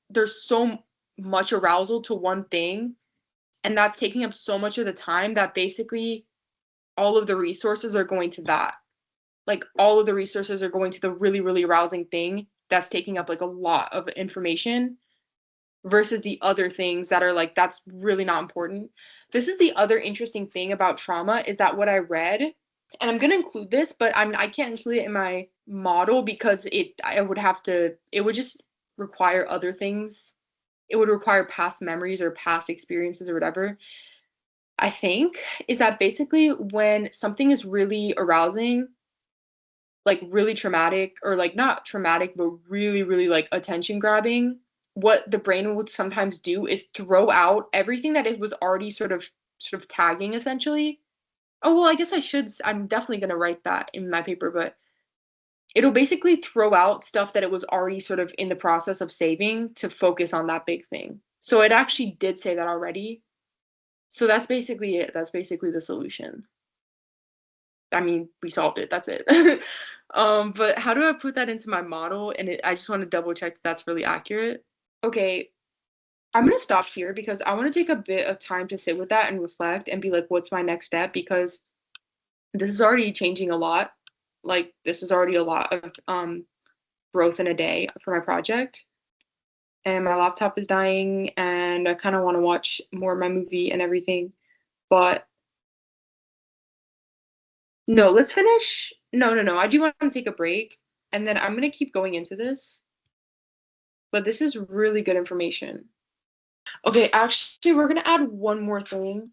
there's so much arousal to one thing, and that's taking up so much of the time that basically all of the resources are going to that. Like all of the resources are going to the really, really arousing thing that's taking up like a lot of information versus the other things that are like, that's really not important. This is the other interesting thing about trauma, is that what I read, and I'm going to include this, but I can't include it in my model because it would just require other things. It would require past memories or past experiences or whatever. I think is that basically when something is really arousing, like really traumatic, or like not traumatic but really, really like attention grabbing, what the brain would sometimes do is throw out everything that it was already sort of tagging essentially. Oh well, I guess I'm definitely going to write that in my paper, but it'll basically throw out stuff that it was already sort of in the process of saving to focus on that big thing. So it actually did say that already. So that's basically it. That's basically the solution. I mean, we solved it. That's it. But how do I put that into my model? And I just want to double check that that's really accurate. Okay, I'm gonna stop here because I want to take a bit of time to sit with that and reflect and be like, what's my next step? Because this is already changing a lot. Like this is already a lot of growth in a day for my project. And my laptop is dying, and I kind of want to watch more of my movie and everything. But no, let's finish. No, no, no. I do want to take a break, and then I'm gonna keep going into this. But this is really good information. Okay, actually, we're gonna add one more thing,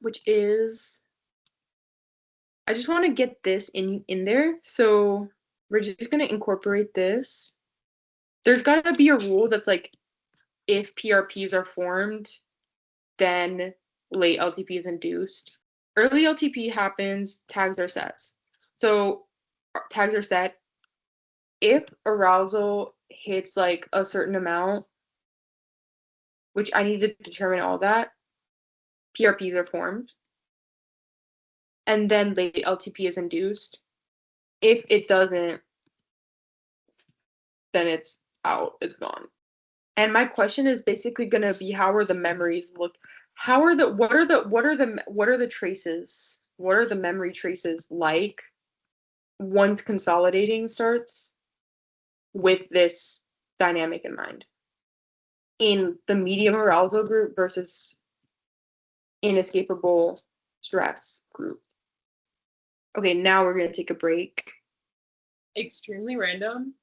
which is I just want to get this in there. So we're just gonna incorporate this. There's gotta be a rule that's like, if PRPs are formed, then late LTP is induced. Early LTP happens, tags are set. So tags are set. If arousal hits like a certain amount, which I need to determine all that, PRPs are formed. And then late LTP is induced. If it doesn't, then out. It's gone. And my question is basically gonna be, how are the memories look? How are the what are the what are the what are the traces? What are the memory traces like once consolidating starts with this dynamic in mind? In the medium arousal group versus inescapable stress group. Okay, now we're gonna take a break. Extremely random,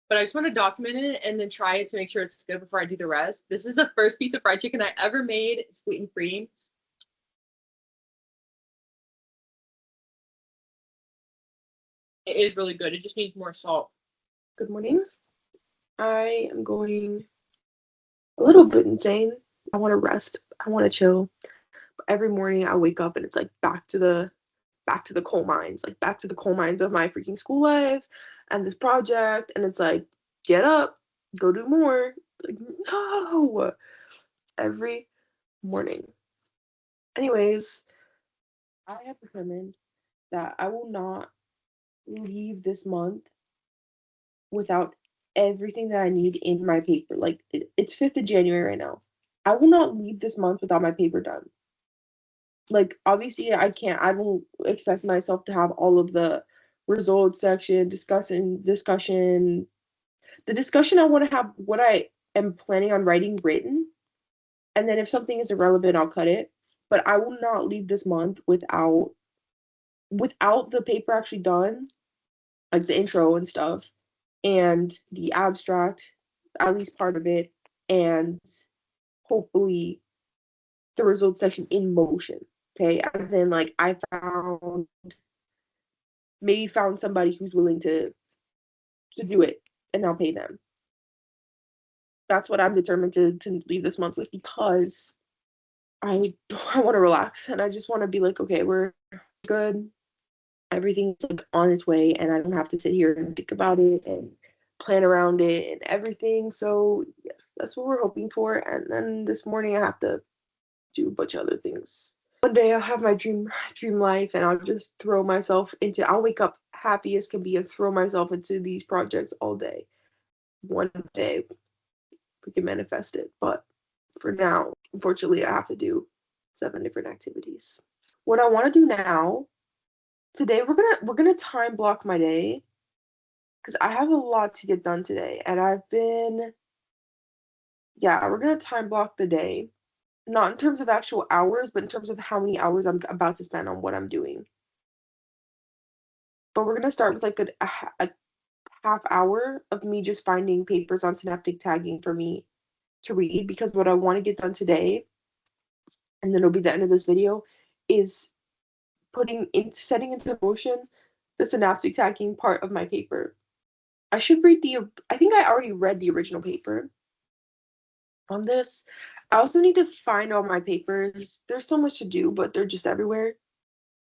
but I just want to document it and then try it to make sure it's good before I do the rest. This is the first piece of fried chicken I ever made. It's gluten-free. It is really good. It just needs more salt. Good morning. I am going a little bit insane. I want to rest. I want to chill. But every morning I wake up and it's like back to the coal mines, like back to the coal mines of my freaking school life and this project. And it's like, get up, go do more. Like, no, every morning. Anyways, I have determined that I will not leave this month without everything that I need in my paper. Like, it's 5th of January right now. I will not leave this month without my paper done. Like, obviously, I don't expect myself to have all of the results section, discussion. The discussion, I want to have what I am planning on writing written. And then if something is irrelevant, I'll cut it. But I will not leave this month without the paper actually done, like the intro and stuff, and the abstract, at least part of it, and hopefully the results section in motion. Okay, as in like I found somebody who's willing to do it, and I'll pay them. That's what I'm determined to leave this month with, because I want to relax and I just want to be like, okay, we're good. Everything's like on its way, and I don't have to sit here and think about it and plan around it and everything. So yes, that's what we're hoping for. And then this morning I have to do a bunch of other things. One day I'll have my dream life, and I'll just throw myself into. I'll wake up happy as can be and throw myself into these projects all day. One day we can manifest it, but for now, unfortunately, I have to do 7 different activities. What I want to do now, today we're gonna time block my day, because I have a lot to get done today, and we're gonna time block the day, not in terms of actual hours, but in terms of how many hours I'm about to spend on what I'm doing. But we're gonna start with like a half hour of me just finding papers on synaptic tagging for me to read, because what I want to get done today, and then it'll be the end of this video, is setting into motion the synaptic tagging part of my paper. I think I already read the original paper on this. I also need to find all my papers. There's so much to do, but they're just everywhere.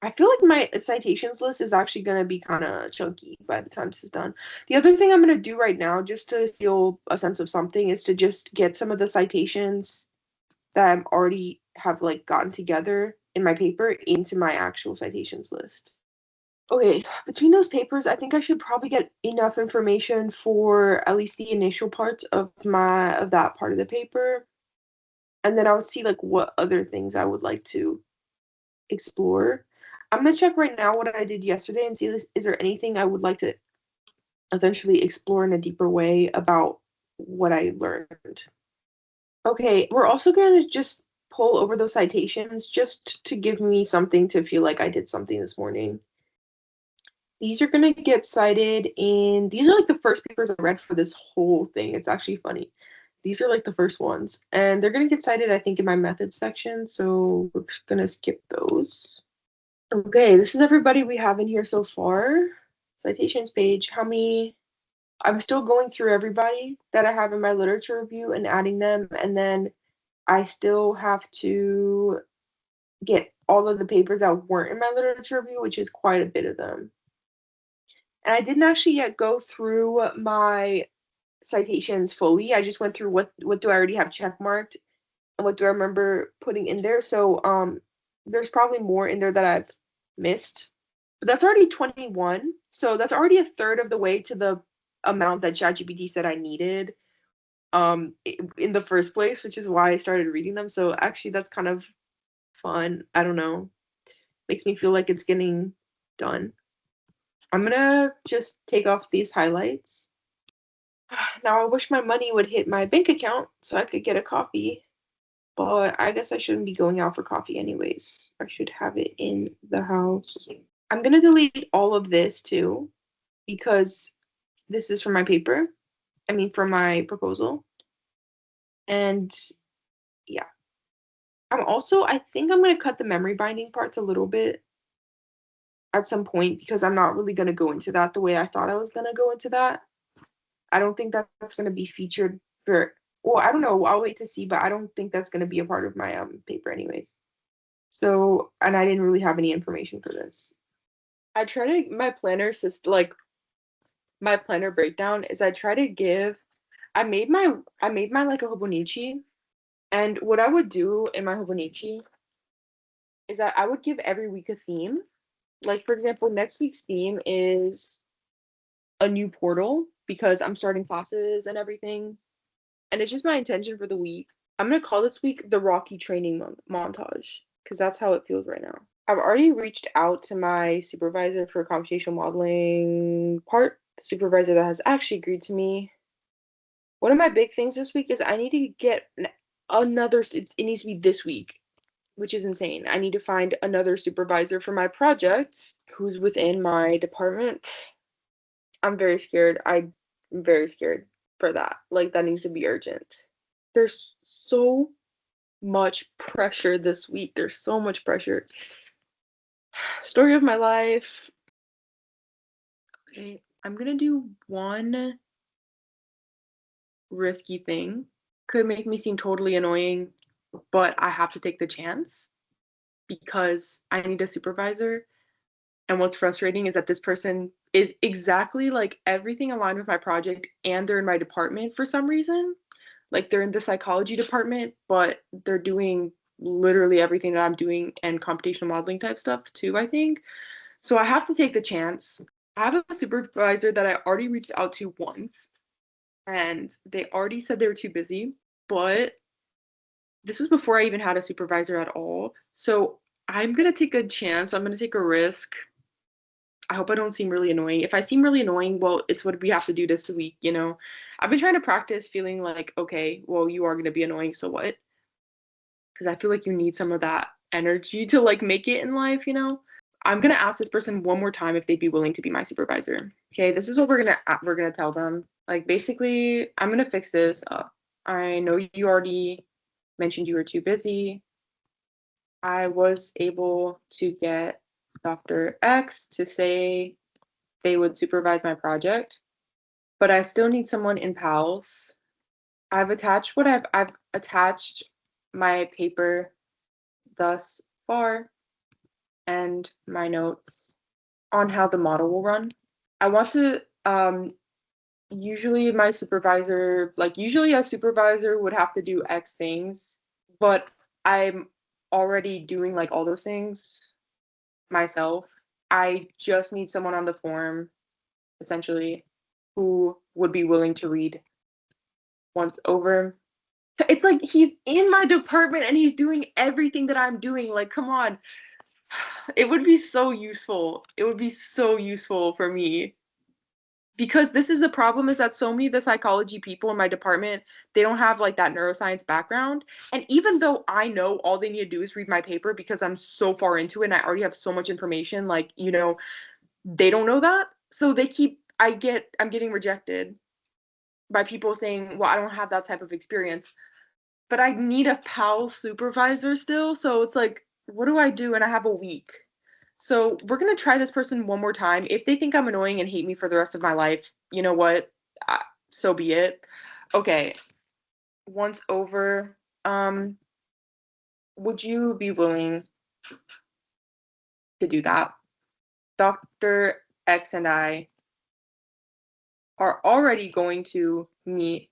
I feel like my citations list is actually going to be kind of chunky by the time this is done. The other thing I'm going to do right now, just to feel a sense of something, is to just get some of the citations that I'm already have like gotten together in my paper into my actual citations list. Okay, between those papers, I think I should probably get enough information for at least the initial parts of that part of the paper. And then I'll see like what other things I would like to explore. I'm gonna check right now what I did yesterday and see is there anything I would like to essentially explore in a deeper way about what I learned. Okay, we're also gonna just pull over those citations just to give me something to feel like I did something this morning. These are gonna get cited in, these are like the first papers I read for this whole thing. It's actually funny. These are like the first ones, and they're gonna get cited, I think, in my methods section. So we're just gonna skip those. Okay, this is everybody we have in here so far. Citations page, I'm still going through everybody that I have in my literature review and adding them, and then I still have to get all of the papers that weren't in my literature review, which is quite a bit of them. And I didn't actually yet go through my citations fully. I just went through what do I already have check marked and what do I remember putting in there. So there's probably more in there that I've missed. But that's already 21. So that's already a third of the way to the amount that ChatGPT said I needed. in the first place, which is why I started reading them. So actually that's kind of fun. I don't know. Makes me feel like it's getting done. I'm gonna just take off these highlights. Now I wish my money would hit my bank account so I could get a coffee. But I guess I shouldn't be going out for coffee anyways. I should have it in the house. I'm gonna delete all of this too because this is for my paper. I mean, for my proposal. And yeah. I think I'm gonna cut the memory binding parts a little bit at some point because I'm not really gonna go into that the way I thought I was gonna go into that. I don't think that's gonna be featured for, well, I don't know. I'll wait to see, but I don't think that's gonna be a part of my paper anyways. So, and I didn't really have any information for this. I try to, my planner system, like my planner breakdown is I try to give, I made my like a Hobonichi, and what I would do in my Hobonichi is that I would give every week a theme. Like for example, next week's theme is a new portal because I'm starting classes and everything, and it's just my intention for the week. I'm gonna call this week the Rocky training montage because that's how it feels right now. I've already reached out to my supervisor for computational modeling part, the supervisor that has actually agreed to me. One of my big things this week is I need to get another, it needs to be this week, which is insane. I need to find another supervisor for my project who's within my department. I'm very scared. I'm very scared for that. Like, that needs to be urgent. There's so much pressure this week. There's so much pressure. Story of my life. Okay, I'm gonna do one risky thing. Could make me seem totally annoying, but I have to take the chance because I need a supervisor. And what's frustrating is that this person is exactly like everything aligned with my project and they're in my department for some reason. Like they're in the psychology department, but they're doing literally everything that I'm doing and computational modeling type stuff too, I think. So I have to take the chance. I have a supervisor that I already reached out to once, and they already said they were too busy, but this was before I even had a supervisor at all. So I'm gonna take a chance. I'm gonna take a risk. I hope I don't seem really annoying. If I seem really annoying, well, it's what we have to do this week, you know? I've been trying to practice feeling like, okay, well, you are gonna be annoying, so what? Because I feel like you need some of that energy to like make it in life, you know? I'm gonna ask this person one more time if they'd be willing to be my supervisor. Okay, this is what we're gonna tell them. Like basically, I'm gonna fix this. I know you already mentioned you were too busy. I was able to get Dr. X to say they would supervise my project, but I still need someone in PALS. I've attached my paper thus far and my notes on how the model will run. I want to usually my supervisor, like usually a supervisor would have to do X things, but I'm already doing like all those things myself. I just need someone on the form, essentially, who would be willing to read once over. It's like he's in my department and he's doing everything that I'm doing. Like, come on. It would be so useful. It would be so useful for me. Because this is the problem is that so many of the psychology people in my department, they don't have like that neuroscience background. And even though I know all they need to do is read my paper because I'm so far into it and I already have so much information, like, you know, they don't know that. So I'm getting rejected by people saying, well, I don't have that type of experience. But I need a PAL supervisor still. So it's like, what do I do? And I have a week. So we're gonna try this person one more time. If they think I'm annoying and hate me for the rest of my life, you know what? So be it. Okay. Once over, would you be willing to do that? Dr. X and I are already going to meet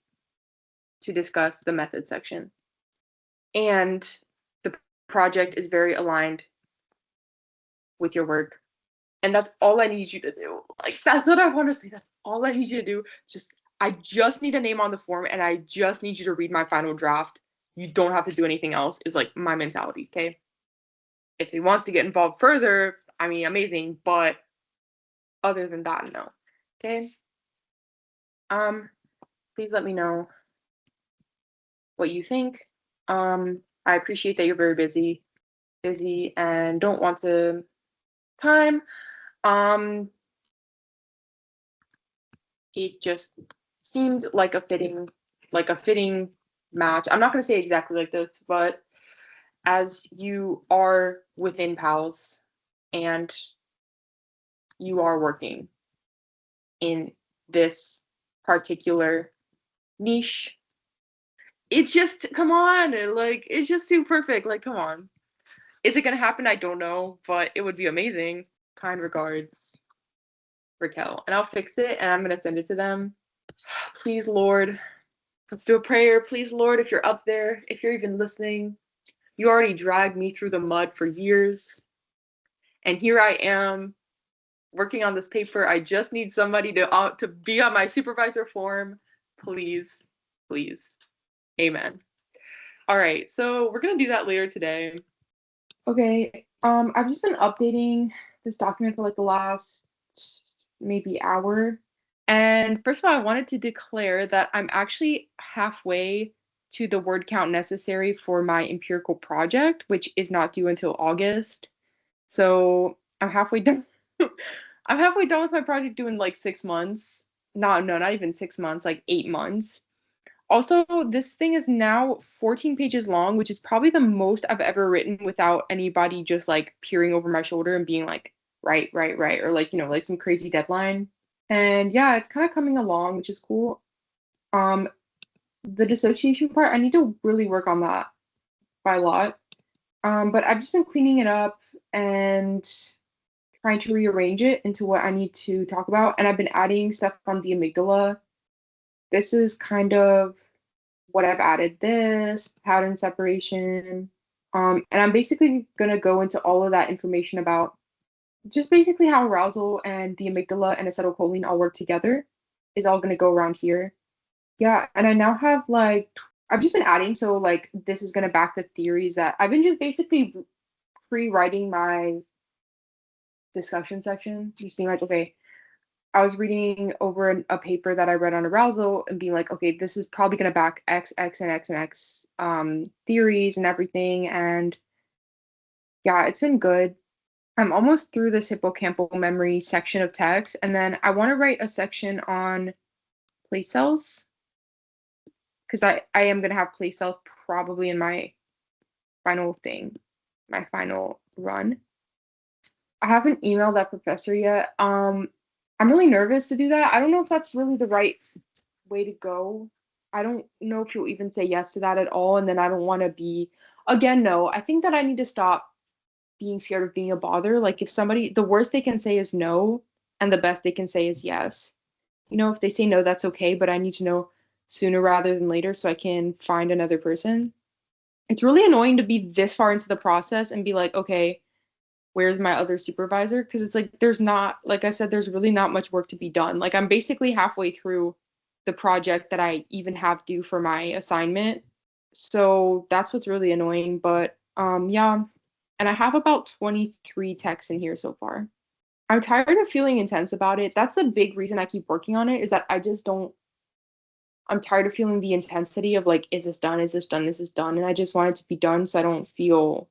to discuss the method section. And the project is very aligned with your work. And that's all I need you to do. Like, that's what I want to say. That's all I need you to do. Just I just need a name on the form and I just need you to read my final draft. You don't have to do anything else, is like my mentality, okay? If he wants to get involved further, I mean, amazing, but other than that, no. Okay? Please let me know what you think. I appreciate that you're very busy and don't want to time. It just seemed like a fitting match. I'm not gonna say exactly like this, but as you are within PALS and you are working in this particular niche, it's just come on, like it's just too perfect. Like, come on. Is it gonna happen? I don't know, but it would be amazing. Kind regards, Raquel. And I'll fix it and I'm gonna send it to them. Please, Lord, let's do a prayer. Please, Lord, if you're up there, if you're even listening, you already dragged me through the mud for years. And here I am working on this paper. I just need somebody to be on my supervisor form. Please, please. Amen. All right, so we're gonna do that later today. Okay, I've just been updating this document for like the last maybe hour. And first of all, I wanted to declare that I'm actually halfway to the word count necessary for my empirical project, which is not due until August. So I'm halfway done. I'm halfway done with my project due in like 6 months. No, not even 6 months, like 8 months. Also, this thing is now 14 pages long, which is probably the most I've ever written without anybody just like peering over my shoulder and being like, right, or like, like some crazy deadline. And yeah, it's kind of coming along, which is cool. The dissociation part, I need to really work on that by a lot. But I've just been cleaning it up and trying to rearrange it into what I need to talk about. And I've been adding stuff on the amygdala. This is kind of what I've added this, pattern separation. And I'm basically going to go into all of that information about just basically how arousal and the amygdala and acetylcholine all work together is all going to go around here. Yeah, and I now have like, I've just been adding, so like this is going to back the theories that I've been just basically pre-writing my discussion section, just being like, okay, I was reading over a paper that I read on arousal and being like, okay, this is probably going to back X, X, and X and X theories and everything. And yeah, it's been good. I'm almost through this hippocampal memory section of text. And then I want to write a section on place cells because I am going to have place cells probably in my final thing, my final run. I haven't emailed that professor yet. I'm really nervous to do that. I don't know if that's really the right way to go. I don't know if he'll even say yes to that at all. And then I don't want to be, again, no. I think that I need to stop being scared of being a bother. Like if somebody, the worst they can say is no, and the best they can say is yes. If they say no, that's okay, but I need to know sooner rather than later so I can find another person. It's really annoying to be this far into the process and be like, okay, where's my other supervisor? Because it's like there's not, like I said, there's really not much work to be done. Like I'm basically halfway through the project that I even have due for my assignment. So that's what's really annoying. But yeah. And I have about 23 texts in here so far. I'm tired of feeling intense about it. That's the big reason I keep working on it, is that I just don't, I'm tired of feeling the intensity of like, is this done? Is this done? Is this done? And I just want it to be done so I don't feel.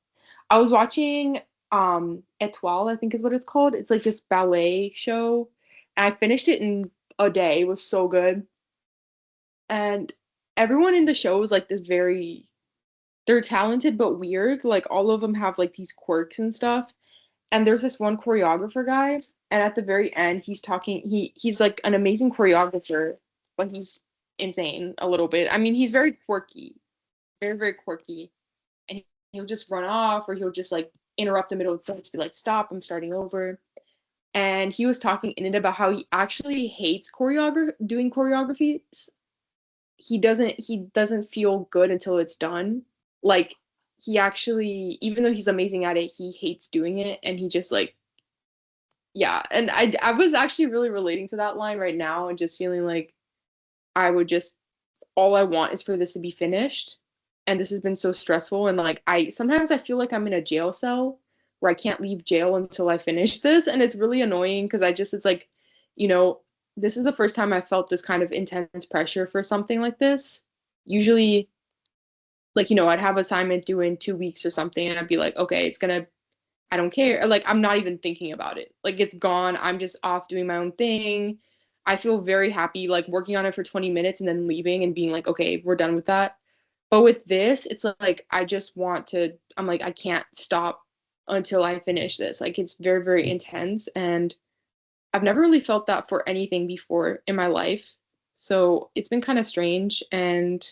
I was watching Etoile, I think is what it's called. It's like this ballet show. And I finished it in a day. It was so good. And everyone in the show is like this very, they're talented but weird. Like all of them have like these quirks and stuff. And there's this one choreographer guy, and at the very end he's talking, he's like an amazing choreographer, but he's insane a little bit. I mean, he's very quirky, very quirky. And he'll just run off or he'll just like interrupt the middle of the film to be like, stop, I'm starting over. And he was talking in it about how he actually hates doing choreographies. He doesn't feel good until it's done. Like he actually, even though he's amazing at it, he hates doing it, and he just like, yeah. And I was actually really relating to that line right now and just feeling like I would just all I want is for this to be finished. And this has been so stressful. And like I sometimes I feel like I'm in a jail cell where I can't leave jail until I finish this. And it's really annoying because it's like, you know, this is the first time I felt this kind of intense pressure for something like this. Usually, like, I'd have assignment due in 2 weeks or something, and I'd be like, okay, I don't care. Like, I'm not even thinking about it. Like, it's gone. I'm just off doing my own thing. I feel very happy, like, working on it for 20 minutes and then leaving and being like, okay, we're done with that. But with this, it's like, I'm like, I can't stop until I finish this. Like, it's very, very intense. And I've never really felt that for anything before in my life. So it's been kind of strange. And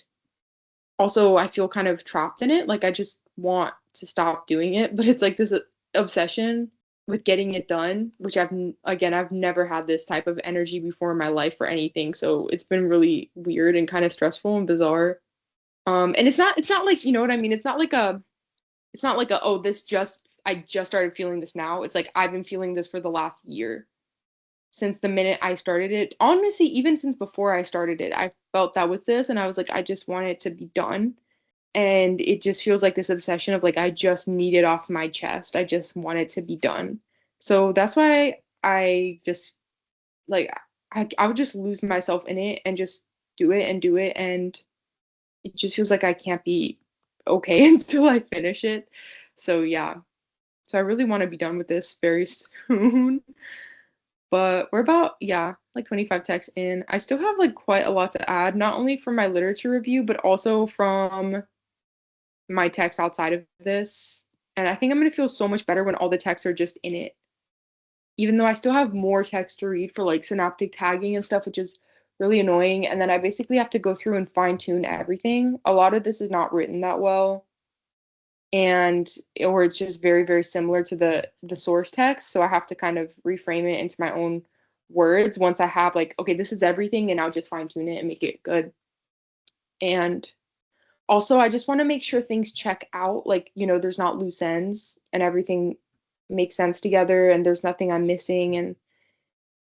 also, I feel kind of trapped in it. Like, I just want to stop doing it. But it's like this obsession with getting it done, which I've never had this type of energy before in my life for anything. So it's been really weird and kind of stressful and bizarre. And it's not like, you know what I mean? It's not like oh, I just started feeling this now. It's like I've been feeling this for the last year since the minute I started it. Honestly, even since before I started it, I felt that with this, and I was like, I just want it to be done. And it just feels like this obsession of like I just need it off my chest. I just want it to be done. So that's why I just like I would just lose myself in it and just do it, and it just feels like I can't be okay until I finish it. So yeah. So I really want to be done with this very soon. But we're about, yeah, like 25 texts in. I still have like quite a lot to add, not only from my literature review, but also from my text outside of this. And I think I'm going to feel so much better when all the texts are just in it. Even though I still have more text to read for like synaptic tagging and stuff, which is really annoying. And then I basically have to go through and fine tune everything. A lot of this is not written that well, and or it's just very, very similar to the source text. So I have to kind of reframe it into my own words once I have like, okay, this is everything, and I'll just fine tune it and make it good. And also, I just want to make sure things check out, like, there's not loose ends and everything makes sense together and there's nothing I'm missing. And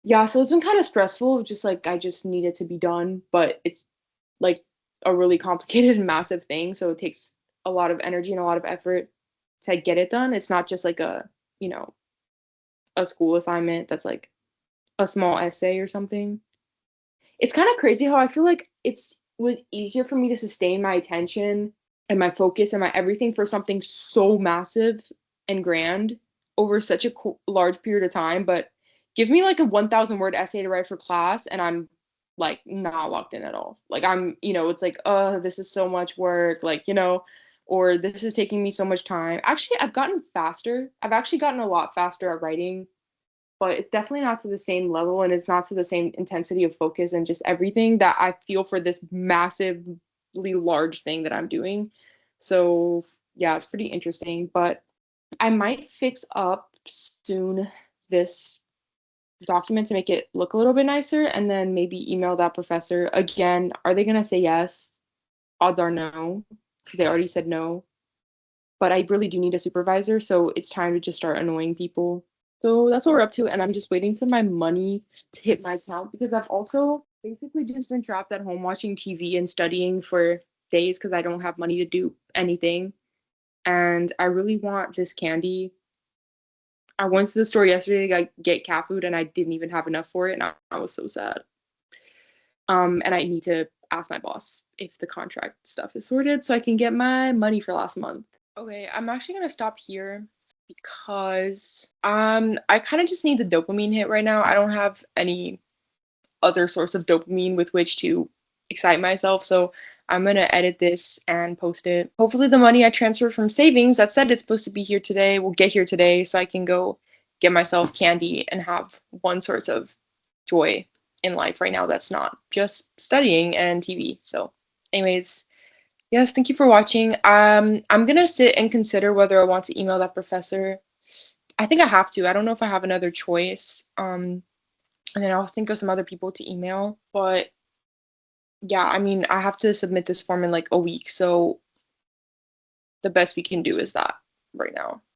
yeah, so it's been kind of stressful, just like I just need it to be done, but it's like a really complicated and massive thing. So it takes a lot of energy and a lot of effort to get it done. It's not just like you know, a school assignment that's like a small essay or something. It's kind of crazy how I feel like it's was easier for me to sustain my attention and my focus and my everything for something so massive and grand over such a large period of time. But give me like a 1,000 word essay to write for class, and I'm like not locked in at all. Like it's like, oh, this is so much work, like, or this is taking me so much time. Actually, I've gotten faster. I've actually gotten a lot faster at writing, but it's definitely not to the same level, and it's not to the same intensity of focus and just everything that I feel for this massively large thing that I'm doing. So yeah, it's pretty interesting, but I might fix up soon this document to make it look a little bit nicer, and then maybe email that professor again. Are they going to say yes? Odds are no, because they already said no. But I really do need a supervisor, so it's time to just start annoying people. So that's what we're up to, and I'm just waiting for my money to hit my account because I've also basically just been trapped at home watching TV and studying for days because I don't have money to do anything. And I really want this candy. I went to the store yesterday to get cat food, and I didn't even have enough for it, and I was so sad. And I need to ask my boss if the contract stuff is sorted so I can get my money for last month. Okay, I'm actually gonna stop here because I kind of just need the dopamine hit right now. I don't have any other source of dopamine with which to excite myself, so I'm gonna edit this and post it. Hopefully the money I transferred from savings that said it's supposed to be here today will get here today so I can go get myself candy and have one source of joy in life right now that's not just studying and TV. So anyways, yes, thank you for watching. I'm gonna sit and consider whether I want to email that professor. I think I have to. I don't know if I have another choice. And then I'll think of some other people to email. But yeah, I mean, I have to submit this form in like a week, so the best we can do is that right now.